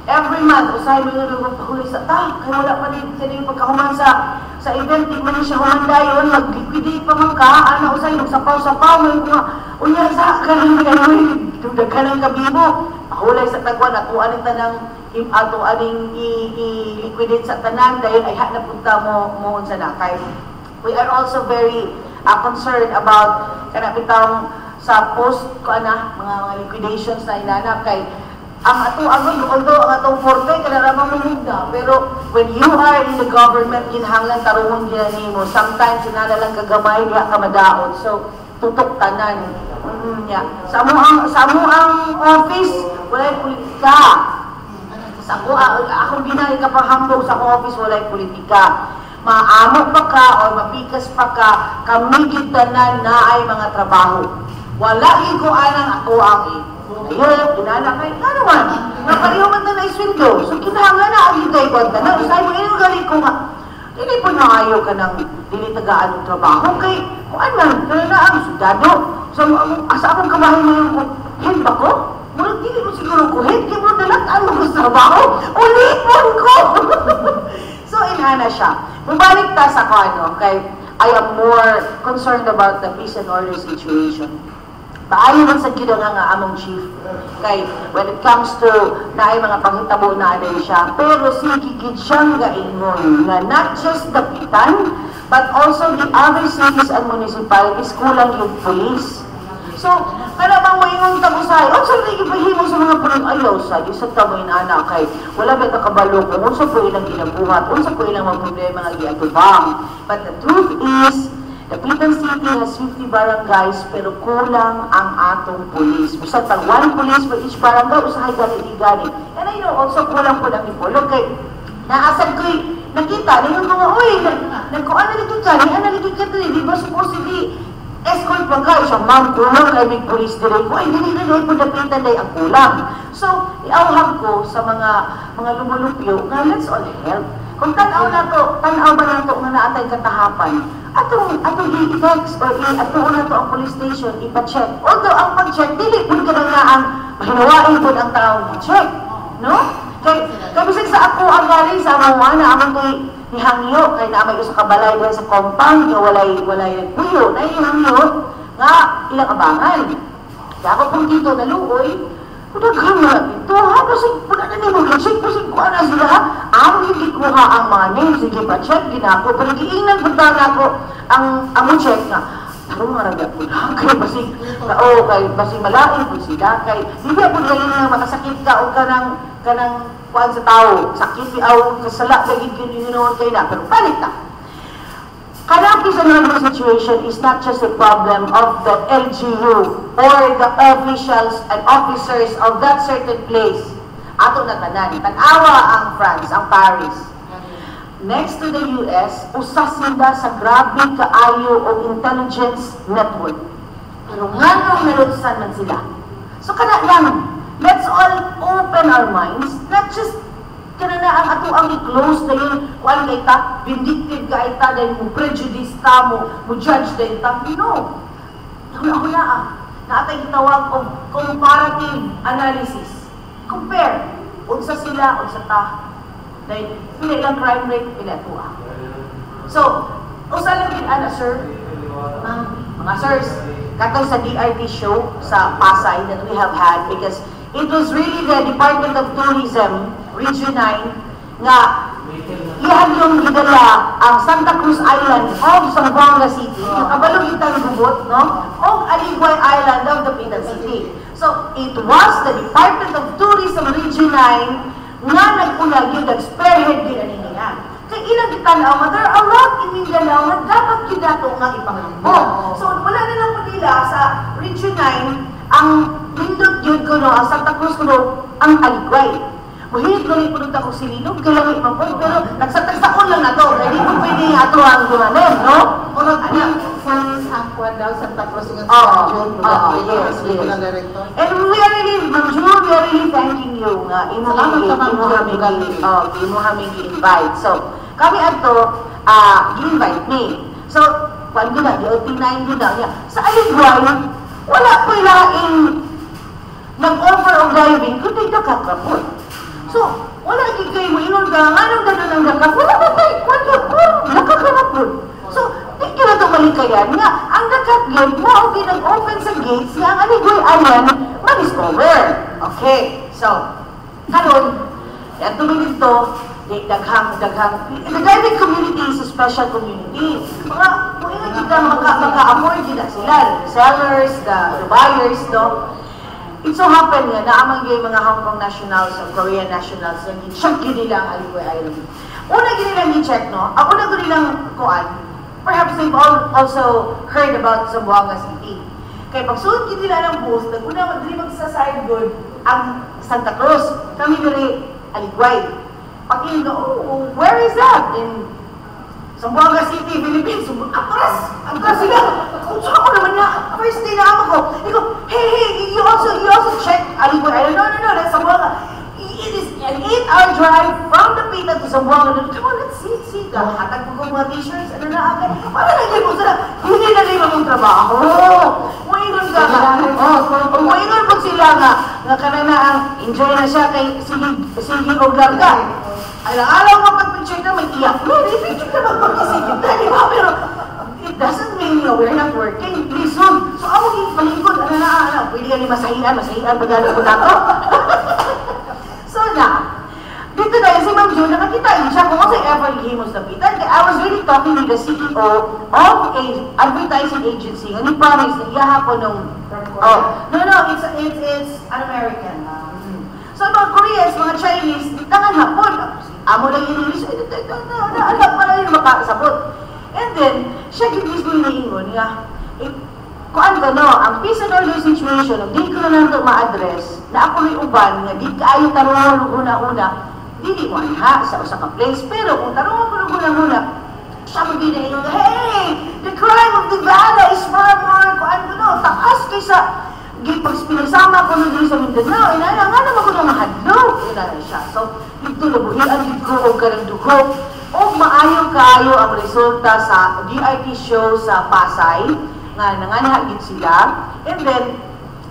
every month, usay mo yung pahuli sa kaya wala pa din yung pagkahuman sa event, di man siya humandayon, mag-liquidate pa man ka, usay, magsapaw-sapaw, may mga, unya sa kanang daghan ng kabibo, mahulay sa tagwan, atuan ng tanang, atuan i-liquidate sa tanan, dahil ay na punta mo sa nakay. We are also very concerned about kanapitang sa post mga liquidations na inanap kay ang although ang atong forte kanaraman mo na, pero when you are in the government kinahanglan tarungon gyud mo, sometimes inadalang kagamay diha ka madaot, so tutok tanan. Sa ang office walay politika. Sa ako ginay ka pahambog sa office walay politika. Maamo pa ka o mapikas pa ka, kamigid tanan na ay mga trabaho. Wala ko anang ako ang ayun, inala kay, ano man, napariho man na iswindo. So, kinahanglan na ang hintay ko na, usay mo, yung galing ko nga. Hindi po naayaw ka ng dinitagaan ng trabaho. Kay, kung ano, na ang sudado. So, asa akong kabahin mo yung head ba ko? Murag, hindi mo siguro ko head, kaya mo nalataan mo sa trabaho. Ulipon ko! So, inana siya. Mabalik ta sa ko, kay I am more concerned about the peace and order situation. Paayo man sa gida nga among chief. Kay when it comes to naay mga panghitabo na aday siya, pero sige gid siyang gaingon na not just Dapitan, but also the other cities and municipalities kulang yung police. So, para bang maingong tabusay, o sa lagi pahimo sa mga punong ayaw sa isang tamoy na anak kay wala ba nakabalo kung unsa po ilang ginabuhat, unsa po ilang mga problema nga giatubang. But the truth is, Dapitan City has 50 barangays pero kulang ang atong police. Basta tag one police for each barangay, usahay gani. And I know also kulang po ng ipolog kay Naasad ko'y nakita, ningon ko nga, uy, nagkuhan na dito ka, di ba supposedly escort pa ka, siya, ma'am, kulang kay may police direct ko, ay, dili na po dapitan day ang kulang. So, iawhag ko sa mga lumulupyo, nga, let's all help. Kung tanaw ba na ito nga naatay katahapan, atong i-text or atong na ito ang police station, ipa-check. Although, ang pag-check, dili po ka nga ang mahinawain po ang taong i-check. No? Kaya bisag sa ako ang galing sa mga na amang ko'y ihangyo, kaya naamay ko sa kabalay dahil sa compound, nga walay nagpuyo, na ihangyo, nga ilang abangan. Kaya ako pong dito naluoy, kudaghan na ito, ha? Kasi puna na niyo mag-check, kasi kuha na sila, ha? Ang hindi kuha ang mga names, sige pa, check din ako, pero giingnan punta na ako ang check nga. Tarong maragya po na, kaya basi malain po sila, kaya hindi po kayo na makasakit ka o kanang kuhaan sa tao, sakit o kasala, lagi ginoon kayo na, pero palit na. Kanang Kisanagro situation is not just a problem of the LGU or the officials and officers of that certain place. Ato na tanan, tanawa ang France, ang Paris. Next to the US, usa sila sa grabe kaayo o intelligence network. Pero nga nung nalutsan man sila. So kana lang, let's all open our minds, not just kana na ang ato ang i-close na yun, kuan kay ta, vindictive ka ita, dahil mo prejudice ka mo judge dahil ta, no. Hula-hula naatay gitawag o comparative analysis. Compare, unsa sila, unsa ta. Dahil pila ilang crime rate, pila ito So, usa lang din sir, mga sirs, katong sa DRT show sa Pasay that we have had, because it was really the Department of Tourism, Region 9, nga iyan yung gidala ang Santa Cruz Island of Zamboanga City, yung kabalong itang gubot, no? O Aligway Island of the Pitan City. So, it was the Department of Tourism, Region 9, nga nag-ulag yung nag-spearhead din ang niya. Kaya ilang itanaw, there are a lot in Mindanao na dapat yun dato nga ipangambok. So, wala na lang po nila sa Region 9, ang Pindot yun ko no, ang Santa Cruz ko no, ang Aligway. Mahirap lang ipunod ako silinog, kailangan ipangpon, pero nagsatagsaon lang na to, hindi mo pwede ato ang gumanin, no? Ano, since ang kuwan daw, Santa Cruz yung yes. And we are really, Ma'am June, we are really thanking you nga, imuhaming i-invite. So, kami ato, i-invite me. So, kuwan ko na, di-OT9 ko na niya. Sa Aligway, wala po ilaing nag-offer of driving, kundi nakakapon. So, wala ikikay mo, inon ka, anong gano'n ang gagawin? Wala ba tayo? Wala po, nakakarapon. So, di ka na ito malikayan nga, ang nakagate mo, okay, nag-open sa gates nga, ang Aligway Island, ma-discover. Okay, so, karon, yan tuloy dito, daghang, the driving community is a special community. Kung ingat kita, maka-afford nila sila, sellers, the buyers, no? It so happened nga, naamang yung mga Hong Kong nationals o Korean nationals na i-check yun nila ang Aligway Island. Una yun nilang i-check, no? Ako na ko nilang kuan. Perhaps they've also heard about Zamboanga City. Kaya pag suot yun nila ng booth, nag-una magsa-sideboard ang Santa Cruz. Kami nila Aligway. Pag yun nga, oh, where is that? In Zamboanga City, Philippines. Atras sila. Kung saan ko naman niya, first day na ako ko, ikaw, hey, you also check Aligway Island. No, that's Zamboanga. It is an 8-hour drive from the Pita to Zamboanga. Come on, let's see. Hatag ko mga t-shirts, ano na agad. Wala na kayo sila. Hindi na rin mong trabaho. Maingon ka nga. Maingon po sila nga kanana ang enjoy na siya kay sige o larga. Alang-alaw ka pag-picture na may iyak. No, i-picture ka magpagkasigit na, di ba? Pero it doesn't mean we're not working. Please, so ako palingkod, pwede ka ni masahian, pagano ko na to. So na, dito dahil si Ma'am June, nakakita siya kung kasi ever himos lapitan. I was really talking with the CEO of a advertising agency. Nga ni promise na iyahapon nung, it's an American. So mga Koreans, mga Chinese, tangan hapon. Amo lang yung English, alam pa lang yung makakasabot. And then, siya mismo hiniingon nga, kuan ka no, ang peace and order situation, di ko na nang ma-address, na ako may uban, nga di kaayo tarong una-una, dili mo anha sa usa ka place. Pero kung tarong ko muna, siya magiging hey, the crime of Nevada is far more, taas kaysa pagpinisama ko nung sa Mindanao, nga naman ko nung mahadlok, siya. So, dito nabuhian, dito ko karang dugo, o maayo-kaayo ang resulta sa DRT show sa Pasay, nga nanganahagit sila, and then,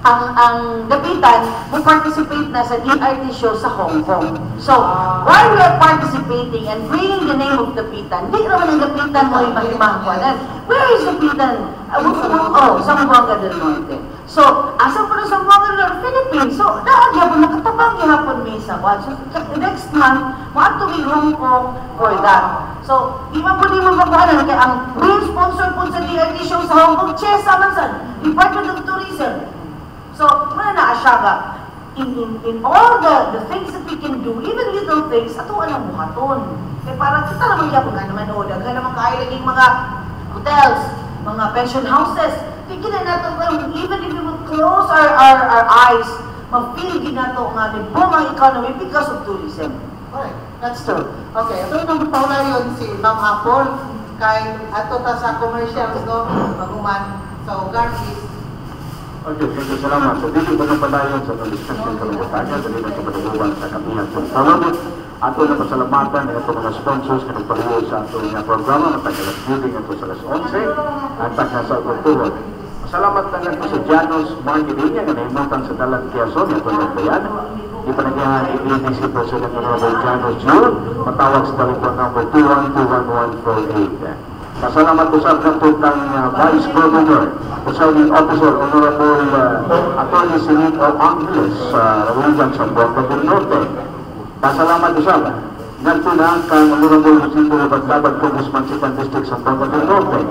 ang Dapitan mo participate na sa DRT show sa Hong Kong. So, while we are participating and bringing the name of Dapitan, di naman ang Dapitan mo yung mahimahangkuanan. Where is Dapitan? Sa Zamboanga del Norte. So, asa po na Zamboanga del Norte, Philippines. So, naagya nakatabang gihapon may sa one. So, next month, maato may Hong Kong for that. So, di man po di mo makuhanan, kaya ang main sponsor po sa DRT show sa Hong Kong, Chesa Mansan, Department of Tourism. So, muna na asya ka, in all the things that we can do, even little things, ato alam mo haton. Kaya parang kita naman yapon nga naman, daghan naman kayo laging mga hotels, mga pension houses. Tignan natin, even if we would close our eyes, ma-feel din nato nga boom ang economy because of tourism. Alright, that's true. Okay, ito nang paula yun si Ma'am Apple, kay ato ta sa commercials, no? Maguman. So, Garcis. Okay, thank you, salamat. So, dito ba na padayon sa discussion kami sa kanya, dali na sa padaguban sa kapihan. So, salamat. Ato na pasalamatan ng ito mga sponsors na nagpaliw sa ato nga programa, matagalas meeting ito sa alas 11, at taga sa October. Salamat na lang po sa Janos Marketing nga naimutan sa Dalang Quezon, ito na bayan. Ipanagyahan i-EDC President Honorable Janos June, matawag sa telephone number 212-211-48. Pasalamat po sa katutang Vice Governor, Presiding Officer, Honorable Atty. Sinito Angeles sa Region Zamboanga del Norte. Pasalamat po sa nagtunang kang Honorable Lucinto Baglaban, Congressman Sipan District Zamboanga del Norte.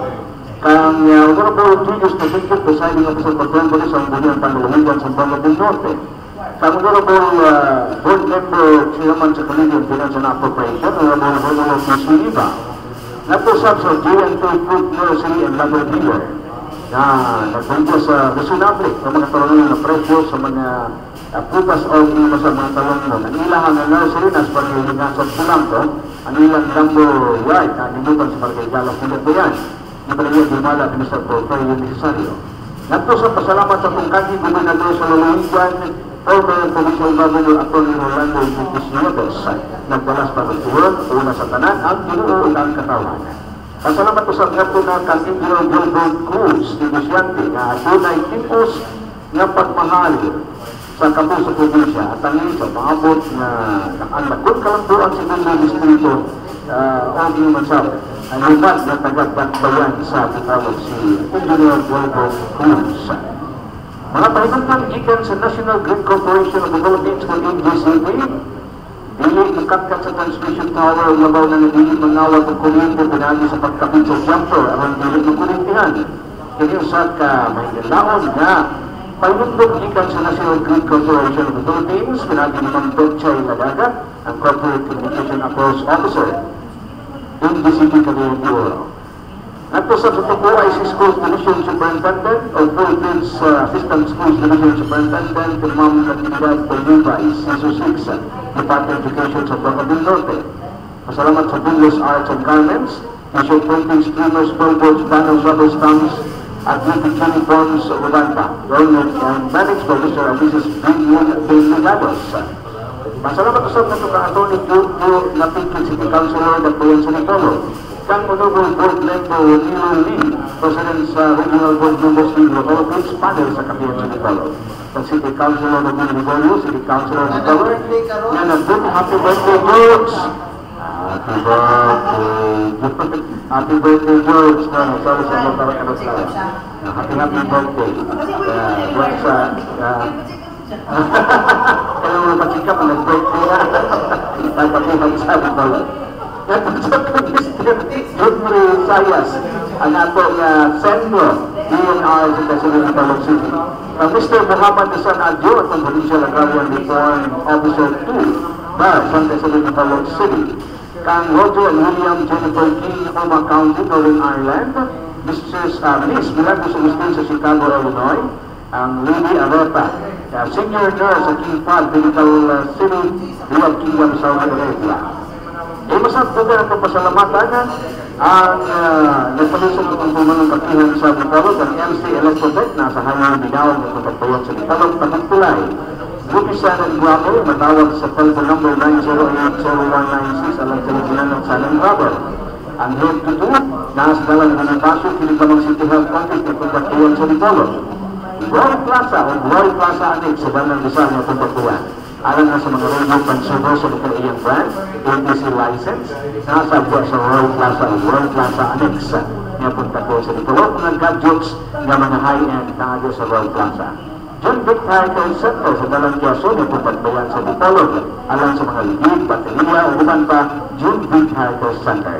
Kang Honorable Julius Nasikip, Presiding Officer, Patrol sa Ambunian Panalawigan, Zamboanga del Norte. Kang Honorable Board Member, Chairman sa Committee on Finance and Appropriation, Honorable Honorable Musiliba. Nagpusap sa GNT Fruit Nursery and Laboratory na nagbunta sa reasonable sa mga talong na presyo sa mga prutas o sa mga talong mo. Ang ilang ang nursery na sa pagkalingasan po lang to, ang ilang number right na nilutan sa pagkaligala po yan. Ibalagyan dumala ni Mr. Porto yung necessaryo. Nagpusap pasalamat sa kungkagi gobernador sa Lalawigan, Former Provincial Governor Atty. Rolando Iglesias Nieves, nagbalas pa ng tuwag, una sa tanan, ang ginuo ng katawan. Pasalamat po sa ngayon na kang Engineer Gilbert Cruz, negosyante, na tunay tipos ng pagmahal sa kapuso probinsya at ang sa maabot na ang lakot kalambuan sa mga distrito o human ang libat na taga-Batbayan sa Bitawag si Engineer Gilbert Cruz. Mga pahinantang gikan sa National Grid Corporation of the Philippines ng NGCP, dili nakatkat sa transmission tower ang labaw na nagiging mangawag ng kuryente pinagi sa pagkapit sa jumper ang dili ng kuryentihan. Kaya sa may nalaon na pahinantang gikan sa National Grid Corporation of the Philippines, pinagi ni Mang Betchay Lagaga, ang Corporate Communication Affairs Officer, NGCP Cavite Bureau. Ato sa tutupo ay si Schools Division Superintendent o Philippines Assistant Schools Division Superintendent Ma'am Natividad Polivay, CISO 6, Department of Education sa Zamboanga del Norte. Pasalamat sa Bundes Arts and Garments, T-shirt printing, streamers, billboards, banners, rubber stamps, at uniform uniforms sa Ubanta. Government and managed by Mr. and Mrs. Benligados. Pasalamat sa mga Atty. Joe Napikit City Councilor ng Bayan sa Nipolo. Kang Honorable Board Member Nilo Lee, President sa Regional Board Members League of Philippines, panel sa Kapihan sa Nipolo. Ang City Councilor ng Nipolo, City Councilor ng Nipolo, na nag-book happy birthday, George! Happy birthday! Happy birthday, George! Sorry sa mga tarang happy birthday! George sa... Kaya mga pasikap, nag-birthday na. Nagpapihag sa Nipolo. Jumri Sayas, ang atong Sendro, DNR sa President of Talog City. Mr. Muhammad Hasan Adjo, at ang Provincial Agrarian Reform Officer 2, sa President of Talog City. Kang Roger and William Jennifer King, Oma County, Northern Ireland. Miss Milagros Agustin sa Chicago, Illinois. Ang Lily Areta, senior nurse sa King Fahd Medical City, Riyadh Kingdom, Saudi Arabia. Masab po na ito pasalamatan ang nagpalisod ng pumunong kapihan sa Bitolog ang MC Electrotech na sa hanyang binaw ng pagpapayot sa Bitolog Pagpulay. Bupisan ang Guapo, matawag sa telephone number 908-0196 alang teleponan ng Salang Rubber. Ang head to do, nasa dalang Bonifacio, Pilipanong City Health Office na pagpapayot sa Bitolog. Glory Plaza o Glory Plaza Annex sa Bandang Rizal na pagpapayot. Alam na sa mga radio consumer sa Nicaraguan brand, APC license, nasa buwa sa Royal Plaza o Royal Plaza Annex. Nga punta ko sa Bitolog, mga gadgets na mga high-end na sa Royal Plaza. John Vic Vehicle Center sa Dalang Quiaso, nga pagbayan sa Bitolog. Alam sa mga ligid, baterya o iban pa, John Vic Vehicle Center.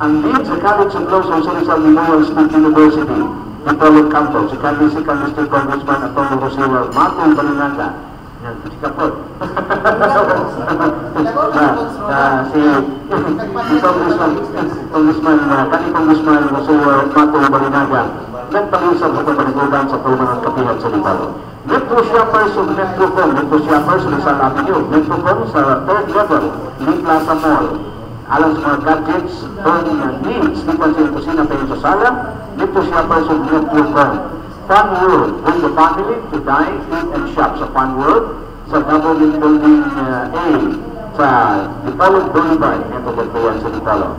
Ang lead sa College of Law sa Rizal Memorial State University, Bitolog Campus, si Mr. Congressman Antonio Rosero Matong Balinaga, si Kapot. Congressman Rosero Matong Balinaga, nagpag-usap sa pagpanagudan sa Pulmanang Kapihan sa Bitolog. Metro Shoppers of Metrocom, Metro Shoppers Rizal Avenue, Metrocom sa 3rd level, Lee Plaza Mall. Alam sa mga gadgets, needs, di pa siya kusina pa sa sala, Metro Shoppers of Metrocom. Fun World, bring the family to dine, eat, and shop sa Fun World, sa Government Building A, sa Bitolog Boulevard, ito pagbayan sa Bitolog.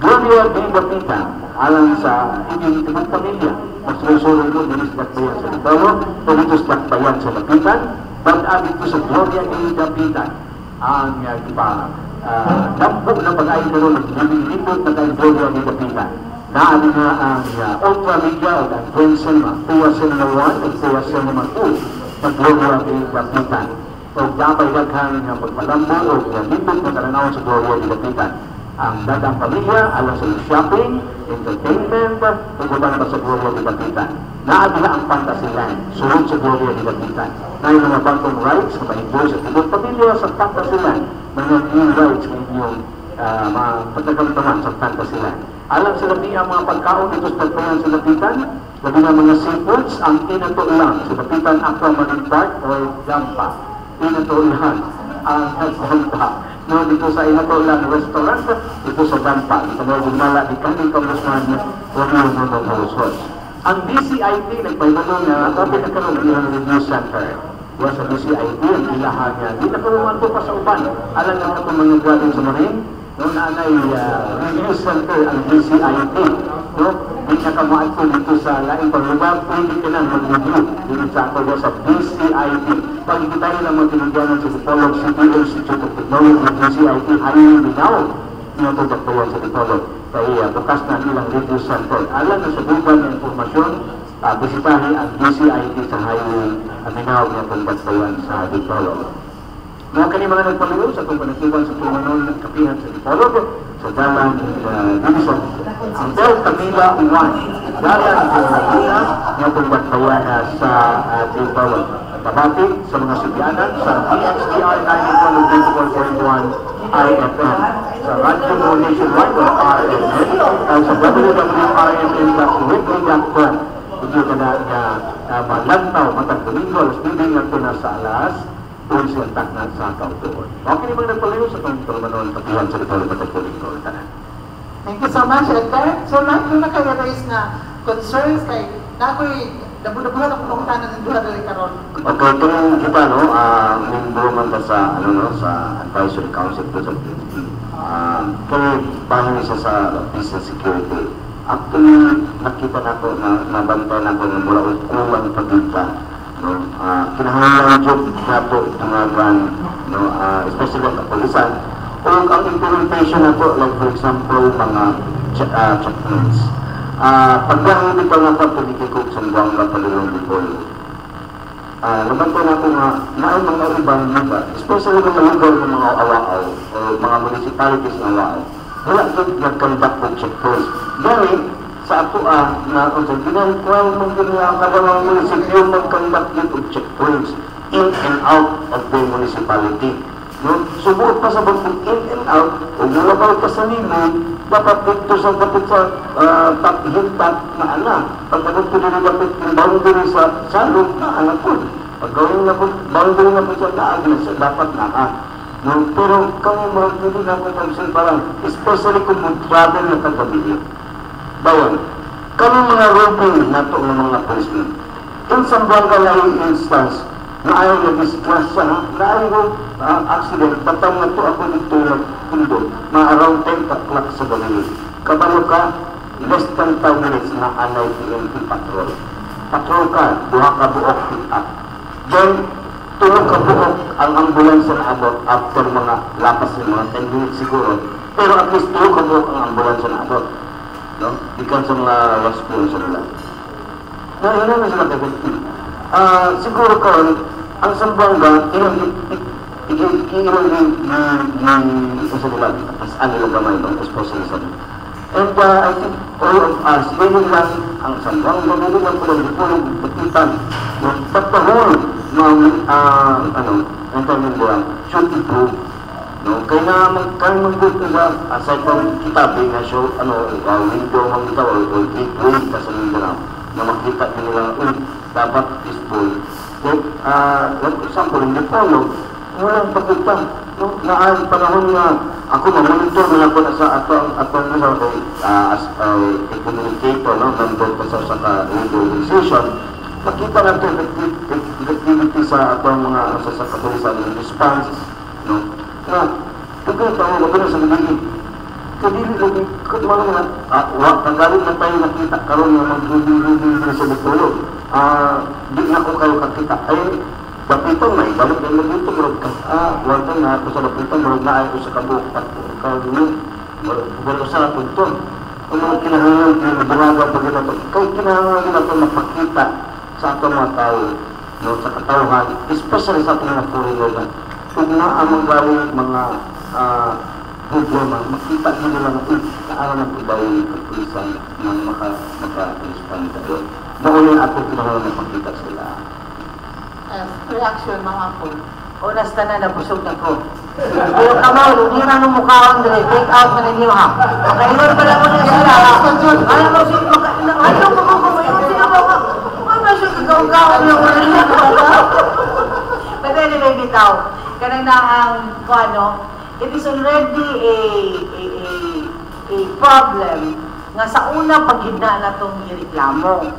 Gloria de Gapitan, alam sa hindi ibang pamilya, magsusunod mo din sa pagbayan sa Bitolog, o dito sa pagbayan sa Gapitan, pag-abit ko sa Gloria de Gapitan, ang dampo na pag-ayin na rin, nililipot na kay Gloria de Gapitan. Naali na ang Ultra Media o ang Twin Cinema, Tuwa Cinema 1 at Tuwa Cinema 2 ng Gloria de Gapitan. O dapat daghang magpalambo o nilipot na karanaw sa Gloria de Gapitan. Ang dagang pamilya, alam sa shopping, entertainment, pagbuban pa sa Gloria de Gapitan. Naali na ang Fantasyland, sunod sa Gloria de Gapitan. Na yung mga bantong rights na ma-enjoy sa tibot pamilya sa Fantasyland, mga new rights ng inyong pagkakamtaman sa Fantasyland. Alam sila niya ang mga pagkaon dito sa pagpayan sa Lapitan, labi na mga seafoods, ang inato lang sa Lapitan Aqua Marine Park o Dampa. Inato lang ang Dampa. No, dito sa inato lang restaurant, dito sa Dampa. Dito na gumala di kaming Congressman Romeo Monopolos. Ang DCIT, nagpaibalo na tapos nagkaroon ng ilang review center. Kaya sa DCIT, ang ilahan niya, hindi na karuman po pa sa uban. Alam na ito mga graduate sa Marine, noon na review center ang DCIT. No? Hindi na kamaat po dito sa laing paglubar, pwede ka lang mag-review dito sa ako sa DCIT. Pag hindi tayo lang magtinigyanan sa Bitolog City Institute of Technology ng DCIT, hayin binaw niya ito pagpayan sa Bitolog. Kaya bukas na nilang review center. Alam na sa bukan ng informasyon, bisitahin ang DCIT sa highway at minawag niya itong pagpayan sa Bitolog. Mga kanina mga nagpaluyo sa itong panagtuban sa Pulmanong Kapihan sa Bitolog sa Dalang Division. Ang Del Camila 1, Dalang Division niya itong pagpayan sa Bitolog. Tabati sa mga sibyanan sa PXDR 91.1 IFM, sa Radyo Mo Nationwide o RMN, at sa www.rmn.weekly.com. Hindi ka na malantaw matang domingo, alas 9 nga ito na sa alas 11 ang taknan sa kautuon. Okay naman nagpalayo sa itong Pulmanong Kapihan sa Bitolog matang domingo. Thank you so much, Edgar. So, na kayo raise na concerns kay nakoy dabudabuhan ako kung tanan ng duha dali karon. Okay, itong kita, no, member man ba sa, sa advisory council po sa PNP. Kaya paano isa sa business security. Actually, nakita na ko, nabantay na ko ng mula ukulang pagkita. No? Kinahanglan job na po tungagan, no, especially ang kapulisan. Kung ang implementation na po, like for example, mga checkpoints. Pagkahang di pa nga pagpagikikog sa buwang kapalulong Bitolog. Nabantay na ko nga, naay mga ibang lugar, especially mga lugar ng mga awaaw o mga municipalities na awaaw. Wala doon nag-conduct ng checkpoints. Dahil sa ato na kung sa ginagawa mong ginagawa ng munisipyo mag-conduct ng checkpoints in and out of the municipality. No? Subuot pa sa bangkong in and out, o mulabal pa sa limon, dapat dito sa kapit sa hintat na anak. Pagkabot ko din dapat yung boundary sa salong na anak ko. Pag gawin na po siya daan na siya, dapat na no, pero kami mga hindi na po pag-isip parang, especially kung mag-travel na kagabi. Bayan, kami mga roving na ito ng mga policemen. In Zamboanga na yung instance, na ayaw na-disgrasya, na ayaw accident, tatang na ito ako dito nagpundo, mga around 10 o'clock sa gabi. Kabalo ka, less than 5 minutes na anay PNP patrol. Patrol ka, buha ka buok pick up. Then, tulog ka buok ang ambulance na abot after mga lapas ng mga 10 minutes siguro. Pero at least tulog ka buok ang ambulance na abot. No? Ikan sa mga rescue sa nila. No, yun ang sila effective. Siguro ka, ang Zamboanga, ilang ano lang gamay ng especially sa nila. And I think all of us, ngayon lang ang Zamboanga, ngayon lang po lang pagkitan, but the whole ang kanyang buwan should improve. No, kaya mag-good na aside from kitabi na show, window ng ito o gateway kasi nila na makita nila, dapat is full. Like example, hindi po, walang pagkita. Na ang panahon na ako mamonitor na ako na sa atong as a communicator, nandun pa sa radio organization, makita natin activity sa atong mga sa kapulisan response, na tugay pa ako na sa nagiging kadili lagi kat mga tanggalin na tayo nakita karon nga mag-rubi sa Butulog. Di na ko kayo kakita ay dapitan na ibalik na nagito bro wala na ako sa dapitan bro na ako sa kabukat kaguni wala sa tuntun ang mga kinahanglan na baraga pag ito kaya kinahanglan natin mapakita sa atong mga tao sa katauhan especially sa atong mga foreigner kung na ang gawin mga problema, makita nyo lang kaaraw ng iba'y kapulisan na maka-respond ka doon. Noon ako kinahanglan na pakita sila. Reaction mga po. Oras na nabusog na ko. Pero kamaw, lumiran ng mukha ang dire, break out na ninyo ha. Makaingon pala mo niya sila ha. Ayaw mo siya, ayaw mo ko kumayon sila mga. Ano siya kagaw-gaw niya ko rin niya. But anyway, bitaw. Kanang na ang it is already a problem nga sa una paghigna na itong ireklamo.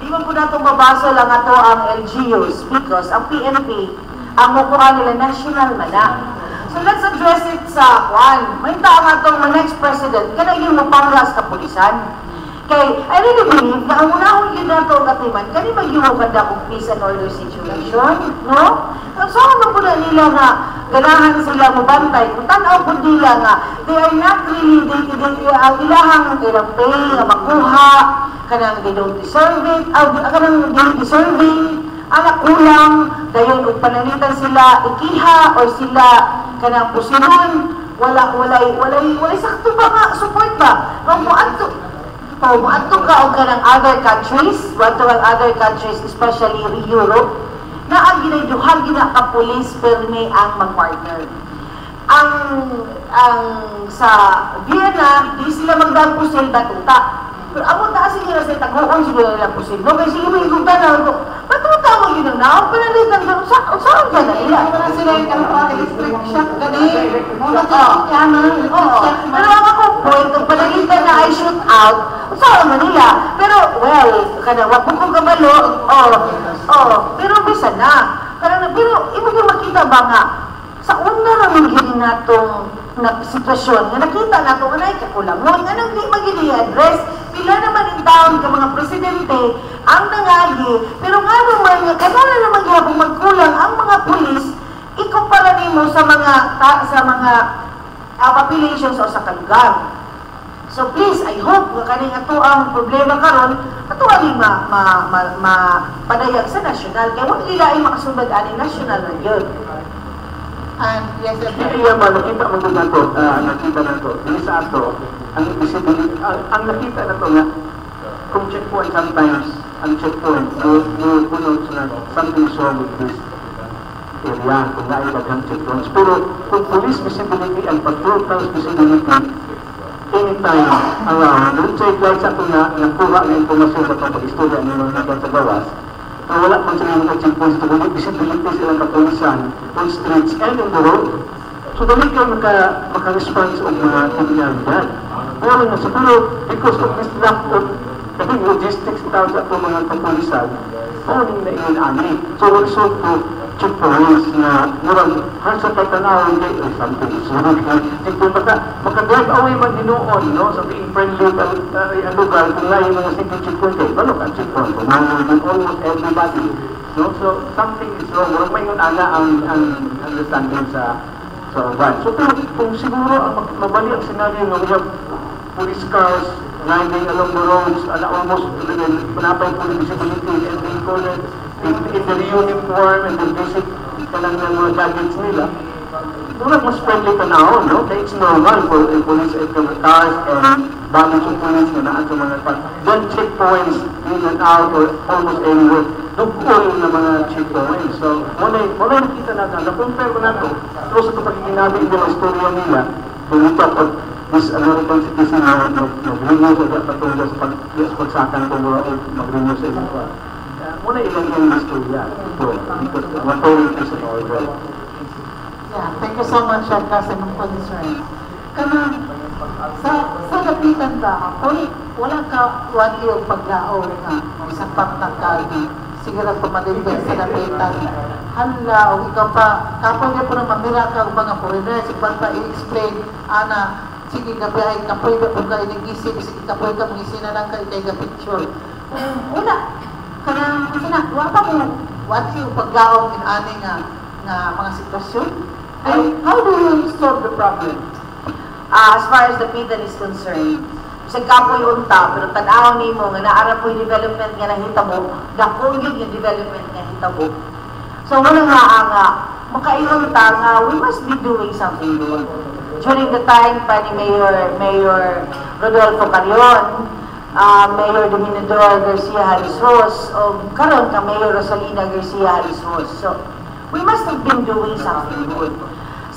Di ba po na itong babasa lang ito ang LGUs because ang PNP, ang mukuha nila national man na. So let's address it sa kwan. May nga itong next president, kaya yung mapanglas kapulisan. Kay, I really believe na ang unahon yun na itong katiman, kaya mag-iwagad akong peace and order situation, no? So ano po na nila nga, ganahan sila mabantay, kung tanaw po nila nga, they are not really, ang ilahang ilang pay, nga makuha, kanang they don't deserve it, kanang they deserving, anak kulang, dayon kung pananitan sila ikiha, or sila kanang pusilon, walay sakto ba nga, support ba? Kung muadto ka o kanang other countries, especially Europe, na ang ginayduhang ka police perme ang mag-partner. Ang sa Vienna, di sila magdagpusil datuta. Pero ako taas sila sa taguan sila nila pusil. No, kasi sige may igutan na ako. Ba't mo tawag yun ang naong panalitan doon? Saan ka na ila? Wala sila yung restriction gani. Pero ang akong point, ang panalitan na I shoot out, saan nila? Pero, well, wag mo kong kabalo, pero bisa na. Pero, ibig yung makita ba nga, sa una naman gini natong sitwasyon, nga nakita nato nga kakulangon, nga nang di magini-address, pila naman yung taon ka mga presidente, ang nangagi, pero nga naman, kanala naman gihapong magkulang ang mga pulis, ikumpara nimo sa mga populations o sa kalugar. So please, I hope nga kaning ato ang problema karon, ato ani mapadayag sa national, kaya wala nila ay makasunod ani national na yun. And yes, Iya ba, nakita mo doon nato, nakita na to. Ini sa ato, ang nakita na to nga, kung checkpoint sometimes, ang checkpoint, punod na something wrong with this area, kung nailagang checkpoints. Pero kung police visibility and patrol cars visibility, anytime around, doon sa kahit sa ito na nakuha ng informasyon sa pag-istorya nila sa gawas, na wala pa sila mga checkpoints ito, kundi visibility silang kapulisan on streets and on the road. So dali kayo maka-response o mga kriminalidad. Pero na siguro, because of this lack of logistics tawag sa mga kapulisan, pauling na inani. So result to checkpoints na murang hasa katanaw hindi or something. So checkpoint maka-drive away man dinoon, no? Sa being friendly lugar, kung nga yung mga simple checkpoint, balok ang checkpoint. Kung almost everybody. No? So something is wrong. Murang may yun ana ang understanding sa van. So kung siguro mabali ang scenario na we have police cars riding along the roads, almost panapay po yung visibility, and they call it in the uniform and the basic kalang ng mga gadgets nila. Murag mas friendly ka na no? Kaya it's normal for the police and the cars and bodies of police na naan sa mga cars. Then checkpoints in and out or almost anywhere. Dugol na mga checkpoints. So, muna nakita natin, na-compare ko na ito. Pero sa kapag ginabi yung mga istorya nila, bumita po this American citizen na mag-renew sa patungga sa pagsakan ko mag-renew sa iba pa. Muna ilang yung istorya. Because authorities and all that. Yeah, thank you so much, Shaka, sa mga concerns. Kanang, sa lapitan ka, wala ka wagi o paglaon na isang pagtangkal na sige lang pumadilbay sa lapitan. Hala, o ikaw pa, kapag niya po na mamira ka o mga foreigners, ibang pa i-explain, ana, sige gabi ay kapoy ka po ka inigisip, sige kapoy ka mong na lang ka ikay ka picture. Wala. Kanang, kasi na, wala mo, wagi o paglaon in ani nga mga sitwasyon. How do you solve the problem? As far as the Pitan is concerned, sa kapoy unta, pero tanaw ni mo nga naara po yung development nga nahitabo, dakong yun yung development nga nahitabo. So, wala nga makaingon ta nga, we must be doing something good. During the time pa ni Mayor Rodolfo Carrion, Mayor Dominador Garcia Harris-Ros, o karon ka Mayor Rosalina Garcia Harris-Ros. So, we must have been doing something good.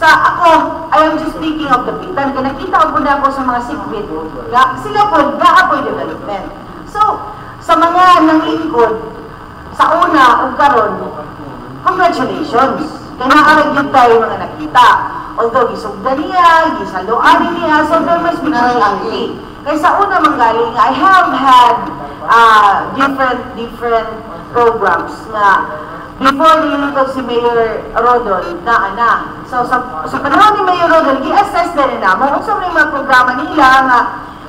Sa ako, I am just speaking of the Pitan. Kaya nakita ko na ako sa mga sikbit. Sila po, gaapoy development. So, sa mga nangingkod, sa una, o karon, congratulations. Kaya naarag yun tayo mga nakita. Although, gisugda niya, gisaluan niya, so there must be clarity. Kaya sa una manggaling, I have had different programs nga before nilitog si Mayor Rodol na. So sa panahon ni Mayor Rodol, i-assess na rin naman kung sa mga programa nila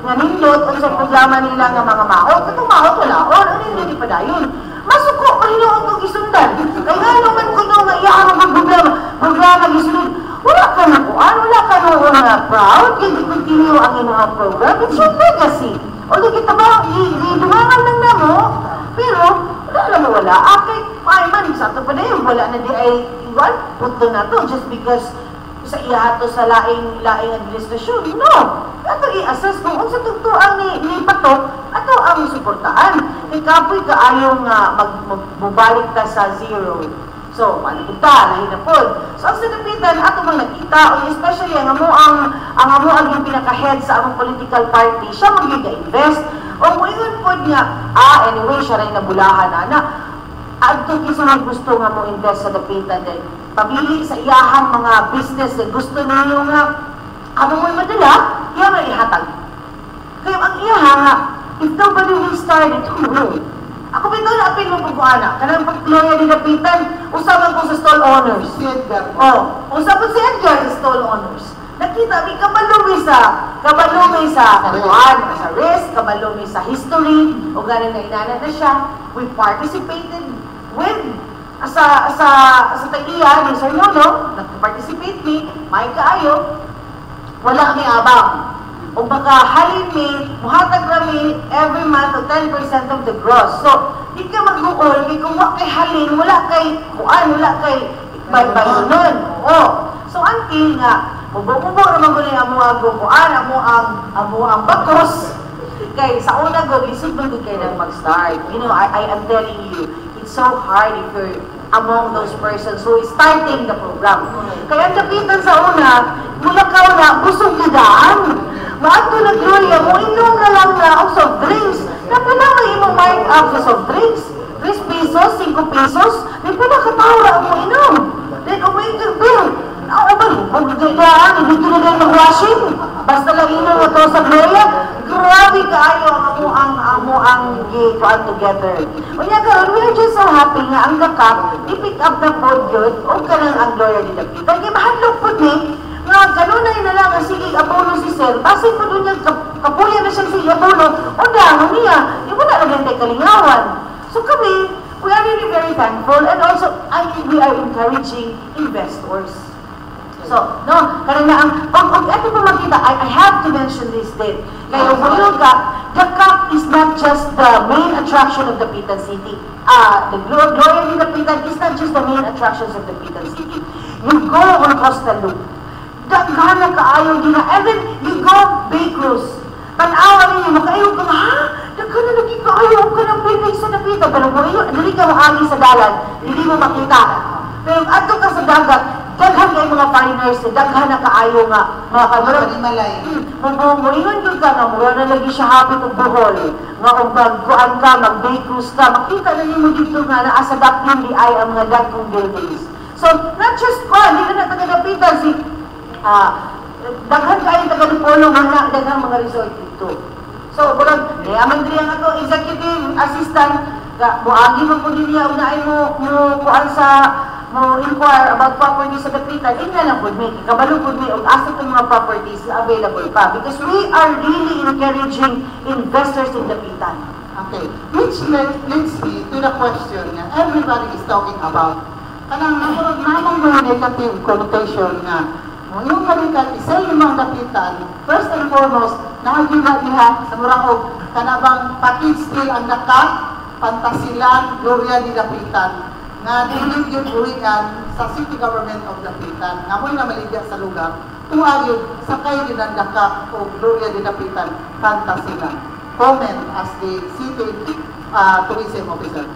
nga nindot, kung sa programa nila nga mga maot, itong maot wala, o ano nindot di pa dayon. Masuko, mahinuon kong isundan. Kaya nga naman ko nung iyahan ang programa gisunod. Wala ka na kuan, wala ka na proud, kaya i-continue ang inyong program. It's your legacy. Although kita ba, i-dumangan lang na mo, pero wala. Ay man, sa ito pa na yun, wala na di ay iwan, punto na to, just because sa iyato sa laing administrasyon. No! Ato i-assess kung sa tugtuang ni Pato, ato ang suportaan. Ikapoy ka ayaw nga magbalik ka sa zero. So, managpunta, nahinapod. So, ang sinapitan, ato bang nakita, especially ang amuang yung pinaka-head sa among political party, siya mag-invest. O muingon po niya, anyway, siya rin nabulahan na. Adto kisa nga gusto nga mo invest sa dapitan din. Pamili sa iyahang mga business na gusto ninyo nga, amo mo'y madala, iya nga ihatag. Kaya ang iyaha nga, if nobody will start it, who will? Ako ba ito na apin mo pagkuana? Kanang pag-lawyer ni dapitan, usapan ko sa stall owners. Si Edgar. Usapan si Edgar sa stall owners. Nakita, may kabalumi sa kuhaan, sa risk, kabalumi sa history, o gano'n na inana na siya. We participated with, sa taiya ni Sir Lolo, nag-participate me, may kaayo, wala kami abang. O baka halin mi, muhatag rami every month of 10% of the gross. So, di ka mag-uol, kung wala kay halin, wala kay kuhaan, wala kay ikbay-bay nun. So, until nga, mubo naman ko na yung amuang kuhaan, amuang bakos. Kaya sa una ko, isipin ko kayo nang mag-start. You know, I am telling you, it's so hard if you're among those persons who is starting the program. Kaya ang lapitan sa una, mula ka na, busog na daan. Maagto na Gloria mo, inom na lang na ang soft drinks. Napala may imong mark up sa soft drinks. 3 pesos, 5 pesos, di pala katawra mo inom. Then, umaigil bill. Kung gagawaan, hindi ko na mag-washing. Basta lang inom na to sa Gloria. Grabe kaayo ang amo ang gikuan together. Unya karon, we are just so happy nga ang gakap, i-pick up the phone yun, o kanang ang Gloria nilapitan. Kaya mahadlok po ni, nga kanunay na lang, sige, abono si Sir. Basin po doon yung kapuya na siya sige, abono. O dahon niya, yung wala na lang tayo kalingawan. So kami, we are really very thankful and also, we are encouraging investors. So, no, karena ang ito po makita, I have to mention this din. Kaya Boyoga, the cup is not just the main attraction of the Dapitan City. The Gloria ni Dapitan is not just the main attractions of the Dapitan City. You go on Costa Loop, daghan na kaayo din na, and then you go Bay Cruz. Tanawa ninyo, makaayo ka, ha? Daghan na naging kaayo ka ng Pilipinas sa Dapitan. Pero Boyoga, dali ka maagi sa dalan, hindi mo makita. Pero ato ka sa dagat, daghan kayo mga foreigners, daghan na kaayo nga, mga kamarang. Ingon doon ka nga, mura na lagi siya happy kong buhol. Nga kung magkuhan ka, mag-Bay Cruz ka, makita na niyo mo dito nga na asa dapat ay ang mga dagkong buildings. So, not just ko, hindi ka na taga-dapitan, daghan kayo taga-dipolo, daghan mga resort dito. So, bulang, nayaman din ang ato, executive assistant, muagi mo po din niya, unahin mo kuhan sa mo inquire about properties sa Dapitan, yun na lang po may kabalo po may asa itong mga properties available pa because we are really encouraging investors in Dapitan. Okay, which leads me to the question na everybody is talking about. Kanang namang mga negative connotation na yung kalikat, isa yung mga Dapitan, first and foremost, nahagila niya sa murang kanabang package deal ang nakat, Pantasilan, Gloria ni Dapitan. Na dinig yung uwian sa city government of Dapitan. Amoy na maligya sa lugar, tuwa yun, sakay din ang dakak o Gloria di Dapitan, Pantasilan. Comment as the city tourism officer.